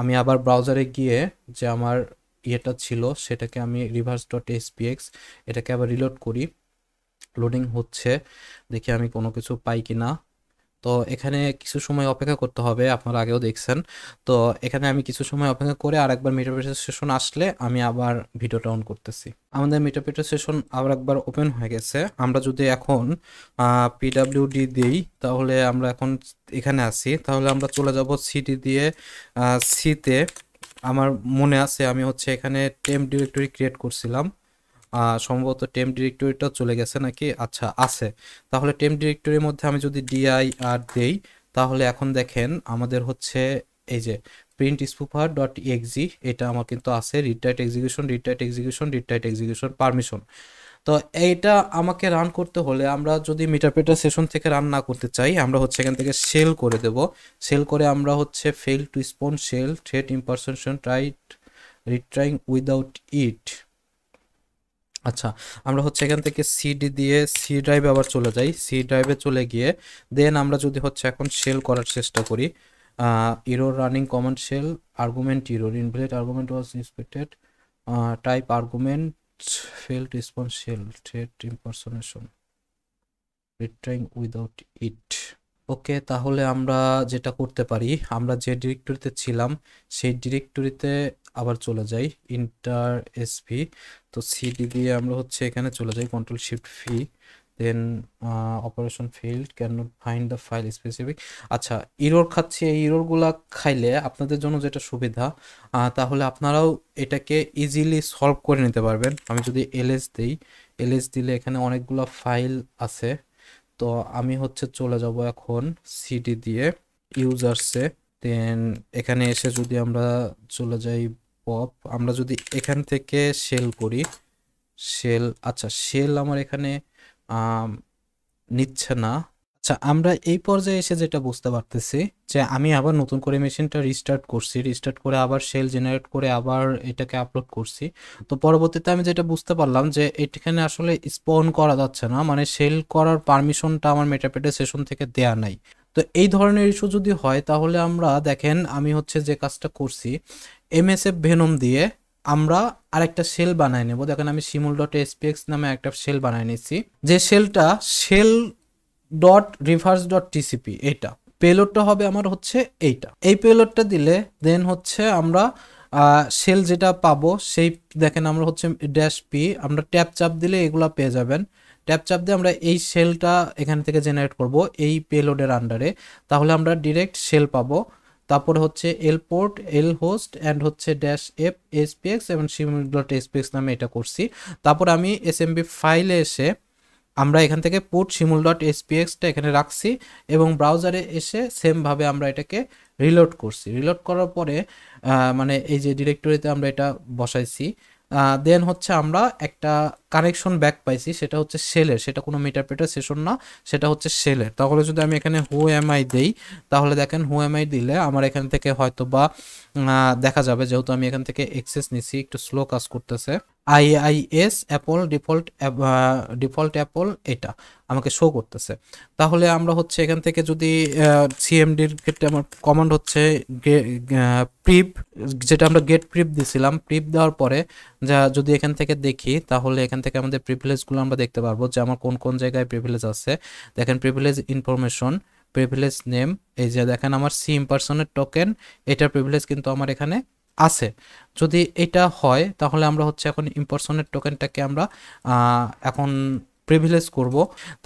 আমি আবার ব্রাউজারে গিয়ে যে আমার ইয়েটা ছিল সেটাকে আমি reverse.spx এটাকে আবার রিলোড করি। লোডিং হচ্ছে, দেখি আমি কোনো কিছু পাই কিনা। তো এখানে কিছু সময় অপেক্ষা করতে হবে, আপনারা আগেও দেখছেন। তো এখানে আমি কিছু সময় অপেক্ষা করে আরেকবার মিটারপিটার সেশন আসলে আমি আবার ভিডিওটা অন করতেছি। আমাদের মিটারপিটার সেশন আবার একবার ওপেন হয়ে গেছে। আমরা যদি এখন পিডাব্লিউডি দিই তাহলে আমরা এখন এখানে আসি, তাহলে আমরা চলে যাব সিডি দিয়ে সিতে। আমার মনে আছে আমি হচ্ছে এখানে টেম্প ডিরেক্টরি ক্রিয়েট করছিলাম, সম্ভবত টেম্প ডিরেক্টরিটাও চলে গেছে নাকি, আচ্ছা আছে। তাহলে টেম্প ডিরেক্টরির মধ্যে আমি যদি ডিআই আর দেই তাহলে এখন দেখেন আমাদের হচ্ছে এই যে প্রিন্ট স্পুফার ডট এক্সি, এটা আমার কিন্তু আছে রিড টাইট এক্সিকিউশন পারমিশন। তো এইটা আমাকে রান করতে হলে আমরা যদি মিটারপ্রিটার সেশন থেকে রান না করতে চাই, আমরা হচ্ছে এখান থেকে শেল করে দেব। শেল করে আমরা হচ্ছে fail to spawn shell thread impersonation tried retrying without it. আচ্ছা, আমরা হচ্ছে এখান থেকে সিডি দিয়ে সি ড্রাইভে আবার চলে যাই। সি ড্রাইভে চলে গিয়ে দেন আমরা যদি হচ্ছে এখন শেল করার চেষ্টা করি, error running command shell argument error invalid argument was inspected type argument fail to response shell thread impersonation retrying without it. Okay, তাহলে আমরা যেটা করতে পারি, আমরা যে ডিরেক্টরিতে ছিলাম সেই ডিরেক্টরিতে আবার চলে যাই, ইন্টার এসভি। তো সিডি দিয়ে আমরা হচ্ছে এখানে চলে যাই, control shift V, then operation failed can not find the file specific. আচ্ছা, ইরোর খাচ্ছি, এই ইরোরগুলা খাইলে আপনাদের জন্য যেটা সুবিধা, তাহলে আপনারাও এটাকে ইজিলি সলভ করে নিতে পারবেন। আমি যদি এলএস দিই, এলএস দিলে এখানে অনেকগুলো ফাইল আছে। তো আমি হচ্ছে চলে যাব এখন সিডি দিয়ে ইউজার্সে, দেন এখানে এসে যদি আমরা চলে যাই পপ, আমরা যদি এখান থেকে শেল করি, শেল, আচ্ছা শেল আমার এখানে নিচ্ছে না। আচ্ছা, আমরা এই পর্যায়ে এসে যেটা বুঝতে পারতেছি যে আমি আবার নতুন করে মেশিনটা রিস্টার্ট করছি, রিস্টার্ট করে আবার শেল জেনারেট করে আবার এটাকে আপলোড করছি। তো পরবর্তীতে আমি যেটা বুঝতে পারলাম যে এখানে আসলে স্পন করা যাচ্ছে না, মানে শেল করার পারমিশনটা আমার মেটাপ্রিটার সেশন থেকে দেয়া নাই। তো এই ধরনের ইস্যু যদি হয় তাহলে আমরা দেখেন আমি হচ্ছে যে কাজটা করছি, এমএসএফ ভেনম দিয়ে আমরা আরেকটা শেল বানাই নেব। দেখেন আমি simul.spx নামে একটা শেল বানাই নিচ্ছি, যে শেলটা shell dot reverse dot TCP, এটা পেলোডটা হবে আমার হচ্ছে এইটা। এই পেলোডটা দিলে দেন হচ্ছে আমরা শেল যেটা পাবো সেই, দেখেন আমরা হচ্ছে ড্যাশ পি, আমরা ট্যাপ চাপ দিলে এগুলা পেয়ে যাবেন। ট্যাপ চাপ দিয়ে আমরা এই শেলটা এখান থেকে জেনারেট করব এই পেলোডের আন্ডারে, তাহলে আমরা ডিরেক্ট শেল পাবো। তারপরে হচ্ছে এল পোর্ট, এল হোস্ট অ্যান্ড হচ্ছে ড্যাশ এফ এসপিএক্স এবং simul.spx নামে এটা করছি। তারপর আমি এসএমবি ফাইলে এসে আমরা এখান থেকে পুট simul.spxটা এখানে রাখছি এবং ব্রাউজারে এসে সেমভাবে আমরা এটাকে রিলোড করছি। রিলোড করার পরে মানে এই যে ডিরেক্টরিতে আমরা এটা বসাইছি, দেন হচ্ছে আমরা একটা কানেকশন ব্যাক পাইছি, সেটা হচ্ছে শেলের, সেটা কোনো মিটারপ্রিটার সেশন না, সেটা হচ্ছে শেলের। তাহলে যদি আমি এখানে হু এম আই দেই তাহলে দেখেন হু এম আই দিলে আমার এখান থেকে হয়তো বা দেখা যাবে, যেহেতু আমি এখান থেকে এক্সেস নিছি, একটু স্লো কাজ করতেছে, আইআইএস অ্যাপল ডিফল্ট অ্যাপল এটা আমাকে শো করতেছে। তাহলে আমরা হচ্ছে এখান থেকে যদি সিএমডির ক্ষেত্রে আমার কমান্ড হচ্ছে প্রিপ, যেটা আমরা গেট প্রিপ দিছিলাম, প্রিপ দেওয়ার পরে যা যদি এখান থেকে দেখি তাহলে এখান থেকে আমাদের প্রিভিলেজগুলো আমরা দেখতে পারবো যে আমার কোন কোন জায়গায় প্রিভিলেজ আছে। দেখেন প্রিভিলেজ ইনফরমেশন, প্রিভিলেজ নেম, এই যে দেখেন আমার সি ইম্পারসনের টোকেন, এটার প্রিভিলেজ কিন্তু আমার এখানে আছে। যদি এটা হয় তাহলে আমরা হচ্ছে এখন ইম্পারসনের টোকেনটাকে আমরা এখন প্রিভিলেজ করব,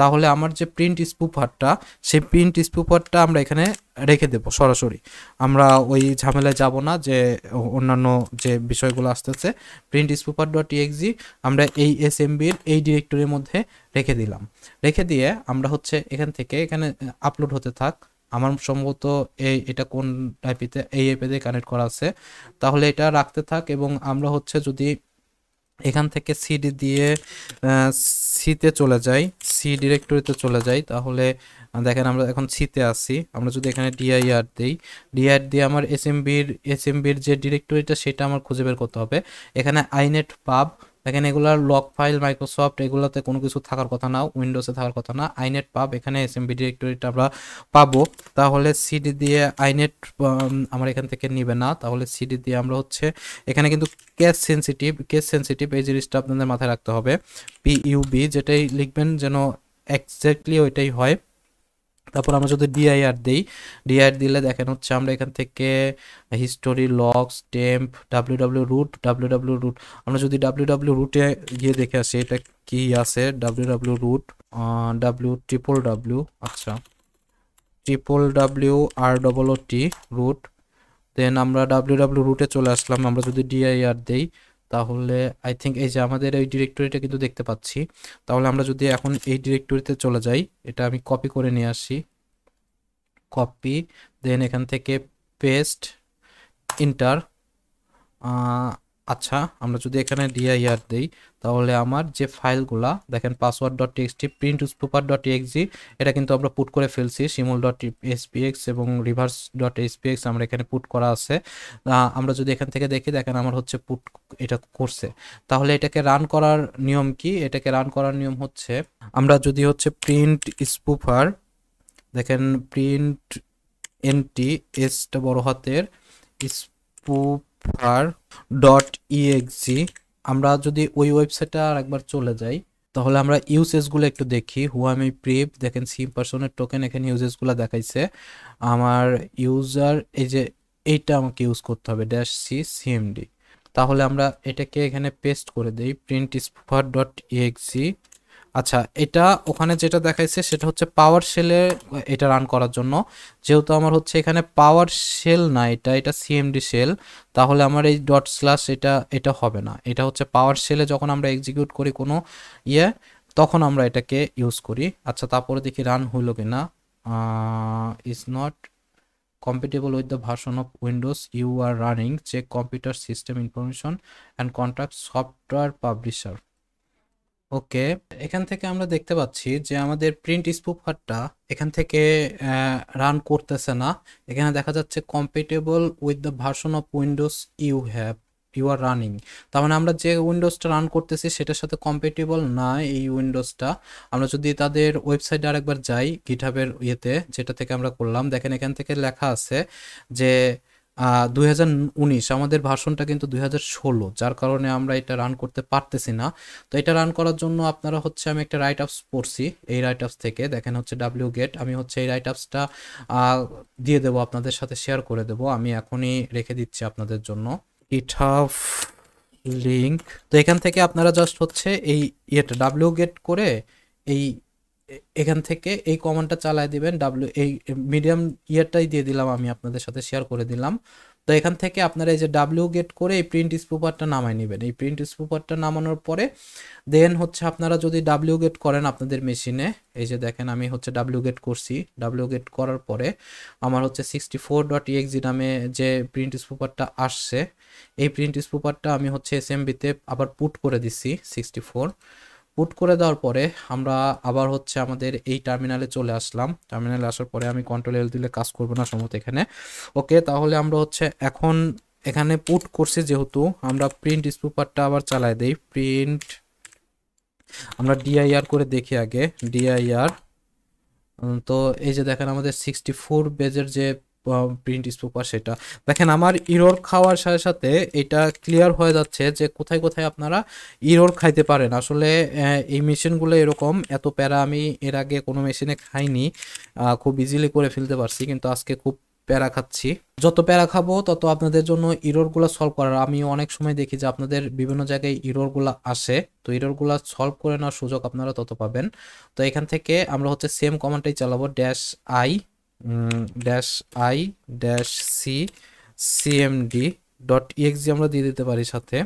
তাহলে আমার যে প্রিন্ট স্পুফারটা, সেই প্রিন্ট স্পুফারটা আমরা এখানে রেখে দেব সরাসরি। আমরা ওই ঝামেলায় যাব না যে অন্যান্য যে বিষয়গুলো আসতেছে। প্রিন্ট স্পুফার ডট টিএক্সি আমরা এই এসএমবির এই ডিরেক্টরির মধ্যে রেখে দিলাম। রেখে দিয়ে আমরা হচ্ছে এখান থেকে এখানে আপলোড হতে থাক। আমার সম্ভবত এটা কোন আইপিতে, এই আইপিতে কানেক্ট করা আছে, তাহলে এটা রাখতে থাক। এবং আমরা হচ্ছে যদি এখান থেকে সিডি দিয়ে সিতে চলে যাই, সি ডিরেক্টরিতে চলে যাই, তাহলে দেখেন আমরা এখন সিতে আসি। আমরা যদি এখানে ডিআইআর দিই, ডিআইআর দিয়ে আমার এসএমবির যে ডিরেক্টরিটা সেটা আমার খুঁজে বের করতে হবে। এখানে আইনেট পাব, দেখেন এগুলার লক ফাইল মাইক্রোসফট এগুলাতে কোনো কিছু থাকার কথা না, উইন্ডোজে থাকার কথা না। আইনেট পাব, এখানে এসএমবি ডিরেক্টরিটা আমরা পাবো। তাহলে সিডি দিয়ে আইনেট আমার এখান থেকে নিবে না, তাহলে সিডি দিয়ে আমরা হচ্ছে এখানে কিন্তু কেস সেন্সিটিভ এই জিনিসটা আপনাদের মাথায় রাখতে হবে। পিইউবি যেটাই লিখবেন যেন এক্স্যাক্টলি ওইটাই হয়। তারপর আমরা যদি ডিআইআর দিলে দেখেন হচ্ছে আমরা এখান থেকে history, logs, temp, www root আমরা যদি www রুটে গিয়ে দেখে আসি এটা কি আছে। www রুট www আচ্ছা www রুট, দেন আমরা www রুটে চলে আসলাম। আমরা যদি ডিআইআর দেই তাহলে আই থিঙ্ক এই যে আমাদের এই ডিরেক্টরিটা কিন্তু দেখতে পাচ্ছি। তাহলে আমরা যদি এখন এই ডিরেক্টরিতে চলে যাই, এটা আমি কপি করে নিয়ে আসি, কপি, দেন এখান থেকে পেস্ট, ইন্টার। আচ্ছা আমরা যদি এখানে ডিআইআর দেই তাহলে আমার যে ফাইলগুলা দেখেন password dot TXT, print spoofer dot TXT এটা কিন্তু আমরা পুট করে ফেলছি, শিমুল ডট এসপিএক্স এবং রিভার্স ডট এসপিএক্স আমরা এখানে পুট করা আছে। আমরা যদি এখান থেকে দেখি দেখেন আমার হচ্ছে পুট এটা করছে। তাহলে এটাকে রান করার নিয়ম কি? এটাকে রান করার নিয়ম হচ্ছে আমরা যদি হচ্ছে প্রিন্ট স্পুফার, দেখেন প্রিন্ট এনটি এসটা বড় হাতের, স্পুফার ডট ইএক্সি, আমরা যদি ওই ওয়েবসাইটে আর একবার চলে যাই তাহলে আমরা ইউসেসগুলো একটু দেখি। হুয়ামি প্রিপ, দেখেন সি পার্সনের টোকেন, এখানে ইউজেসগুলো দেখাইছে। আমার ইউজার এই যে এইটা আমাকে ইউজ করতে হবে -c/cmd। তাহলে আমরা এটাকে এখানে পেস্ট করে দেই, প্রিন্ট স্পুফার ডট ইএক্সি। আচ্ছা এটা ওখানে যেটা দেখাইছে সেটা হচ্ছে পাওয়ার শেলে এটা রান করার জন্য, যেহেতু আমার হচ্ছে এখানে পাওয়ার শেল না, এটা সিএমডি শেল, তাহলে আমার এই ডট স্ল্যাশ এটা হবে না। এটা হচ্ছে পাওয়ার শেলে যখন আমরা এক্সিকিউট করি কোনো তখন আমরা এটাকে ইউজ করি। আচ্ছা তারপরে দেখি রান হইল কিনা, is not compatible with the version of Windows you are running, check computer system information and contact software publisher। ওকে, এখান থেকে আমরা দেখতে পাচ্ছি যে আমাদের প্রিন্ট স্পুফারটা এখান থেকে রান করতেছে না। এখানে দেখা যাচ্ছে compatible with the version of Windows you are running. তার মানে আমরা যে উইন্ডোজটা রান করতেছি সেটার সাথে কম্প্যাটেবল না এই উইন্ডোজটা। আমরা যদি তাদের ওয়েবসাইটে আরেকবার যাই, গিটহাবের যেটা থেকে আমরা করলাম, দেখেন এখান থেকে লেখা আছে যে 2019 আমাদের ভার্সনটা কিন্তু 2016, যার কারণে আমরা এটা রান করতে পারতেছি না। তো এটা রান করার জন্য আপনারা হচ্ছে আমি একটা রাইট আপস পড়ছি, এই রাইট আপস থেকে দেখেন হচ্ছে wget, আমি হচ্ছে এই রাইট আপসটা দিয়ে দেবো, আপনাদের সাথে শেয়ার করে দেবো। আমি এখনই রেখে দিচ্ছি আপনাদের জন্য গিটহাব লিঙ্ক। তো এখান থেকে আপনারা জাস্ট হচ্ছে এই wget করে এই এখান থেকে এই কমান্ডটা চালায় দিবেন। এই মিডিয়াম ইয়ারটাই দিয়ে দিলাম, আমি আপনাদের সাথে শেয়ার করে দিলাম। তো এখান থেকে আপনারা এই যে wget করে এই প্রিন্ট স্পুফারটা নামায় নেবেন। এই প্রিন্ট স্পুফারটা নামানোর পরে দেন হচ্ছে আপনারা যদি wget করেন আপনাদের মেশিনে, এই যে দেখেন আমি হচ্ছে wget করছি। wget করার পরে আমার হচ্ছে 64.exe নামে যে প্রিন্ট স্পুফারটা আসছে, এই প্রিন্ট স্পুফারটা আমি হচ্ছে এসএমবিতে আবার পুট করে দিছি। 64 পুট করে দেওয়ার পরে আমরা আবার হচ্ছে আমাদের এই টার্মিনালে চলে আসলাম। টার্মিনালে আসার পরে আমি কন্ট্রোল-L দিলে কাজ করবে না সম্ভবত এখানে। ওকে, তাহলে আমরা হচ্ছে এখন এখানে পুট করছি, যেহেতু আমরা প্রিন্ট স্পুফারটা আবার চালায় দেই। প্রিন্ট আমরা ডিআইআর করে দেখি আগে, ডিআইআর। তো এই যে দেখেন আমাদের 64 পেজের যে প্রিন্ট স্পুফার সেটা দেখেন আমার ইরর খাওয়ার সাথে সাথে এটা ক্লিয়ার হয়ে যাচ্ছে যে কোথায় কোথায় আপনারা ইরর খাইতে পারেন। আসলে এই মেশিনগুলো এরকম, এত প্যারা আমি এর আগে কোনো মেশিনে খাইনি, খুব ইজিলি করে ফেলতে পারছি, কিন্তু আজকে খুব প্যারা খাচ্ছি। যত প্যারা খাবো তত আপনাদের জন্য ইররগুলো সলভ করার, আমি অনেক সময় দেখি যে আপনাদের বিভিন্ন জায়গায় ইররগুলো আসে, তো ইররগুলো সলভ করে নেওয়ার সুযোগ আপনারা তত পাবেন। তো এখান থেকে আমরা হচ্ছে সেম কমান্ডটাই চালাবো, -i -c cmd.exe আমরা দিয়ে দিতে পারি সাথে,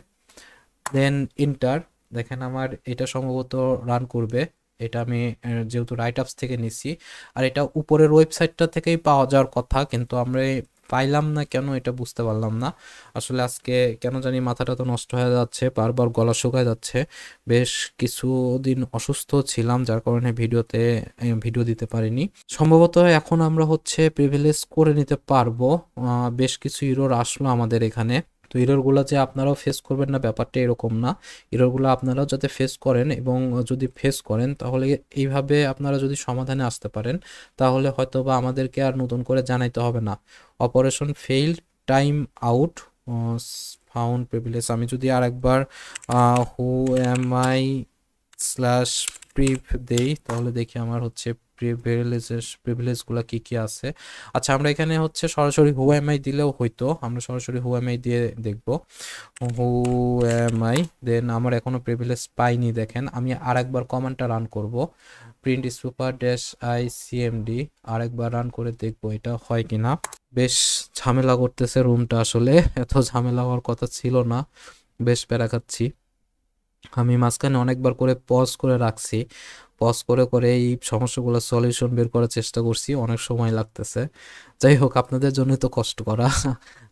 দেন ইন্টার। দেখেন আমার এটা সম্ভবত রান করবে, এটা আমি যেহেতু রাইট আপস থেকে নিছি, আর এটা উপরের ওয়েবসাইটটা থেকেই পাওয়া যাওয়ার কথা, কিন্তু আমরা পাইলাম না কেন এটা বুঝতে পারলাম না। আসলে আজকে কেন জানি মাথাটা তো নষ্ট হয়ে যাচ্ছে, বারবার গলা শুকায় যাচ্ছে, বেশ কিছুদিন অসুস্থ ছিলাম যার কারণে ভিডিও দিতে পারিনি। সম্ভবত এখন আমরা হচ্ছে প্রিভিলেজ করে নিতে পারবো। বেশ কিছু ইরর আসলো আমাদের এখানে, তো ইররগুলো যে আপনারাও ফেস করবেন না ব্যাপারটা এরকম না, ইররগুলো আপনারাও যাতে ফেস করেন, এবং যদি ফেস করেন তাহলে এইভাবে আপনারা যদি সমাধানে আসতে পারেন তাহলে হয়তো বা আমাদেরকে আর নতুন করে জানাইতে হবে না। Operation failed, time out, found privilege. আমি যদি আর একবার who am I slash priv দেই তাহলে দেখি আমার হচ্ছে প্রিভিলেজগুলো কি কি আছে। আচ্ছা, আমরা এখানে হচ্ছে সরাসরি হু এম আই দিলেও হইতো, আমরা সরাসরি হু এম আই দিয়ে দেখবো, হু এম আই, দেন আমার এখনো প্রিভিলেজ পাইনি। দেখেন আমি আর একবার কমান্ডটা রান করব, print super dash I CMD, আরেকবার রান করে দেখবো এটা হয় কিনা। বেশ ঝামেলা করতেছে রুমটা, আসলে এত ঝামেলা হওয়ার কথা ছিল না, বেশ প্যারা খাচ্ছি। আমি মাঝখানে অনেকবার করে পজ করে রাখছি, পজ করে করে এই সমস্যাগুলো সলিউশন বের করার চেষ্টা করছি, অনেক সময় লাগতেছে। যাই হোক, আপনাদের জন্য তো কষ্ট করা,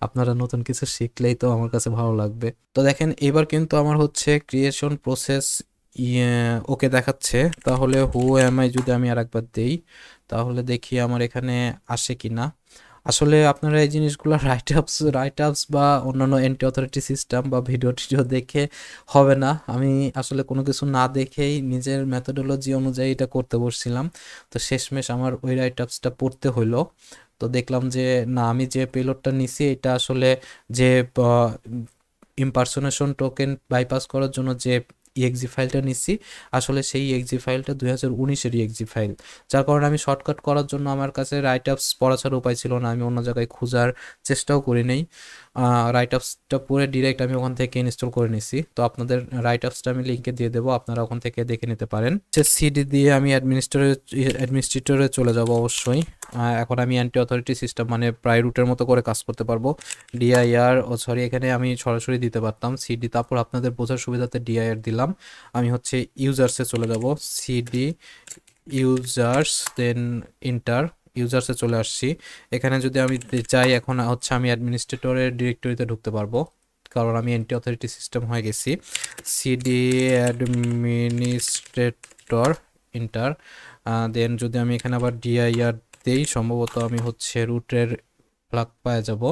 আপনারা নতুন কিছু শিখলেই তো আমার কাছে ভালো লাগবে। তো দেখেন এবার কিন্তু আমার হচ্ছে ক্রিয়েশন প্রসেস ওকে দেখাচ্ছে। তাহলে হু এম আই যদি আমি আর একবার দেই তাহলে দেখি আমার এখানে আসে কিনা। আসলে আপনারা এই জিনিসগুলো রাইট আপস বা অন্যান্য এন্টি অথরিটি সিস্টেম বা ভিডিও টিডিও দেখে হবে না, আমি আসলে কোনো কিছু না দেখেই নিজের মেথোডোলজি অনুযায়ী এটা করতে বসছিলাম। তো শেষমেশ আমার ওই রাইট আপসটা পড়তে হইলো। তো দেখলাম যে না, আমি যে পেলোডটা নিছি এটা আসলে যে ইম্পারসোনেশন টোকেন বাইপাস করার জন্য যে ইএক্সি ফাইলটা নিচ্ছি, আসলে সেই ইএক্সি ফাইলটা 2019-এর ইএক্সি ফাইল, যার কারণে আমি শর্টকাট করার জন্য আমার কাছে রাইট আপস পড়া ছাড়া উপায় ছিল না, আমি অন্য জায়গায় খোঁজার চেষ্টাও করি নেই। রাইট আপসটা পড়ে ডিরেক্ট আমি ওখান থেকে ইনস্টল করে নিছি। তো আপনাদের রাইট আপসটা আমি লিঙ্কে দিয়ে দেবো, আপনারা ওখান থেকে দেখে নিতে পারেন। সিডি দিয়ে আমি অ্যাডমিনিস্ট্রেটরে চলে যাব অবশ্যই। এখন আমি অ্যান্টি অথরিটি সিস্টেম মানে প্রায় রুটের মতো করে কাজ করতে পারবো। ডিআইআর এখানে আমি সরাসরি দিতে পারতাম সিডি, তারপর আপনাদের বোঝার সুবিধাতে ডিআইআর দিলাম। আমি হচ্ছে ইউজার্সে চলে যাব, সিডি ইউজার্স, দেন ইন্টার, ইউজার্সে চলে আসছি। এখানে যদি আমি চাই এখন হচ্ছে আমি অ্যাডমিনিস্ট্রেটরের ডিরেক্টরিতে ঢুকতে পারবো, কারণ আমি অ্যান্টি অথরিটি সিস্টেম হয়ে গেছি। সিডি অ্যাডমিনিস্ট্রেটর, ইন্টার, দেন যদি আমি এখানে আবার ডিআইআর দেই সম্ভবত আমি হচ্ছে রুটের ফ্ল্যাগ পাওয়া যাব।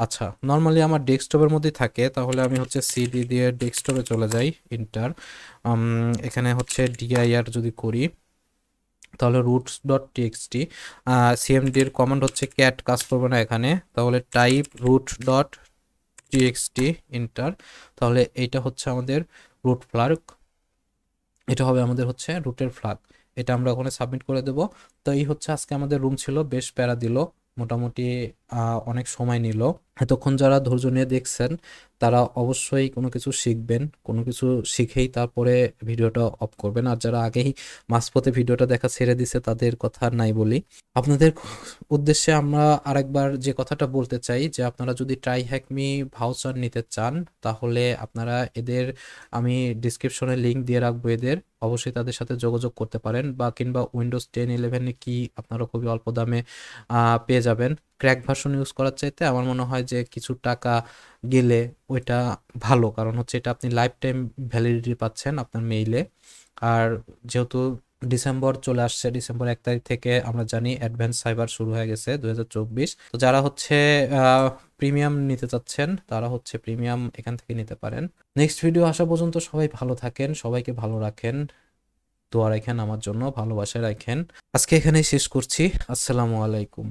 আচ্ছা, নর্মালি আমার ডেস্কটপের মধ্যেই থাকে, তাহলে আমি হচ্ছে সিডি দিয়ে ডেস্কটপে চলে যাই, ইন্টার, এখানে হচ্ছে ডিআইআর যদি করি তাহলে রুটস ডট টিএক্সটি, সিএমডির কমান্ড হচ্ছে ক্যাট, কাজ করবে না এখানে, তাহলে type root dot TXT, enter, তাহলে এইটা হচ্ছে আমাদের রুট ফ্ল্যাগ, এটা হবে আমাদের হচ্ছে রুটের ফ্ল্যাগ, এটা আমরা ওখানে সাবমিট করে দেব। তো এই হচ্ছে আজকে আমাদের রুম ছিল, বেশ প্যারা দিল, মোটামুটি অনেক সময় নিল। এতক্ষণ যারা ধৈর্য নিয়ে দেখছেন তারা অবশ্যই কোনো কিছু শিখবেন, কোনো কিছু শিখেই তারপরে ভিডিওটা অফ করবেন, আর যারা আগেই মাঝপথে ভিডিওটা দেখা ছেড়ে দিছে তাদের কথা নাই বলি। আপনাদের উদ্দেশ্যে আমরা আরেকবার যে কথাটা বলতে চাই যে আপনারা যদি ট্রাই হ্যাকমি ভাউচার নিতে চান তাহলে আপনারা এদের, আমি ডিসক্রিপশনে লিঙ্ক দিয়ে রাখবো, এদের অবশ্যই তাদের সাথে যোগাযোগ করতে পারেন, বা কিংবা উইন্ডোজ 10-11 কি আপনারা খুবই অল্প দামে পেয়ে যাবেন। ক্র্যাক ভার্সন ইউজ করার চাইতে আমার মনে হয় যে কিছু টাকা গেলে ওইটা ভালো, কারণ হচ্ছে এটা আপনি লাইফ টাইম ভ্যালিডিটি পাচ্ছেন আপনার মেইলে। আর যেহেতু ডিসেম্বর চলে আসছে, ডিসেম্বর 1 তারিখ থেকে আমরা জানি অ্যাডভান্স সাইবার শুরু হয়ে গেছে 2024। তো যারা হচ্ছে প্রিমিয়াম নিতে চাচ্ছেন তারা হচ্ছে প্রিমিয়াম এখান থেকে নিতে পারেন। নেক্সট ভিডিও আসা পর্যন্ত সবাই ভালো থাকেন, সবাইকে ভালো রাখেন, দোয়া রাখেন আমার জন্য, ভালোবাসা রাখেন। আজকে এখানেই শেষ করছি, আসসালামু আলাইকুম।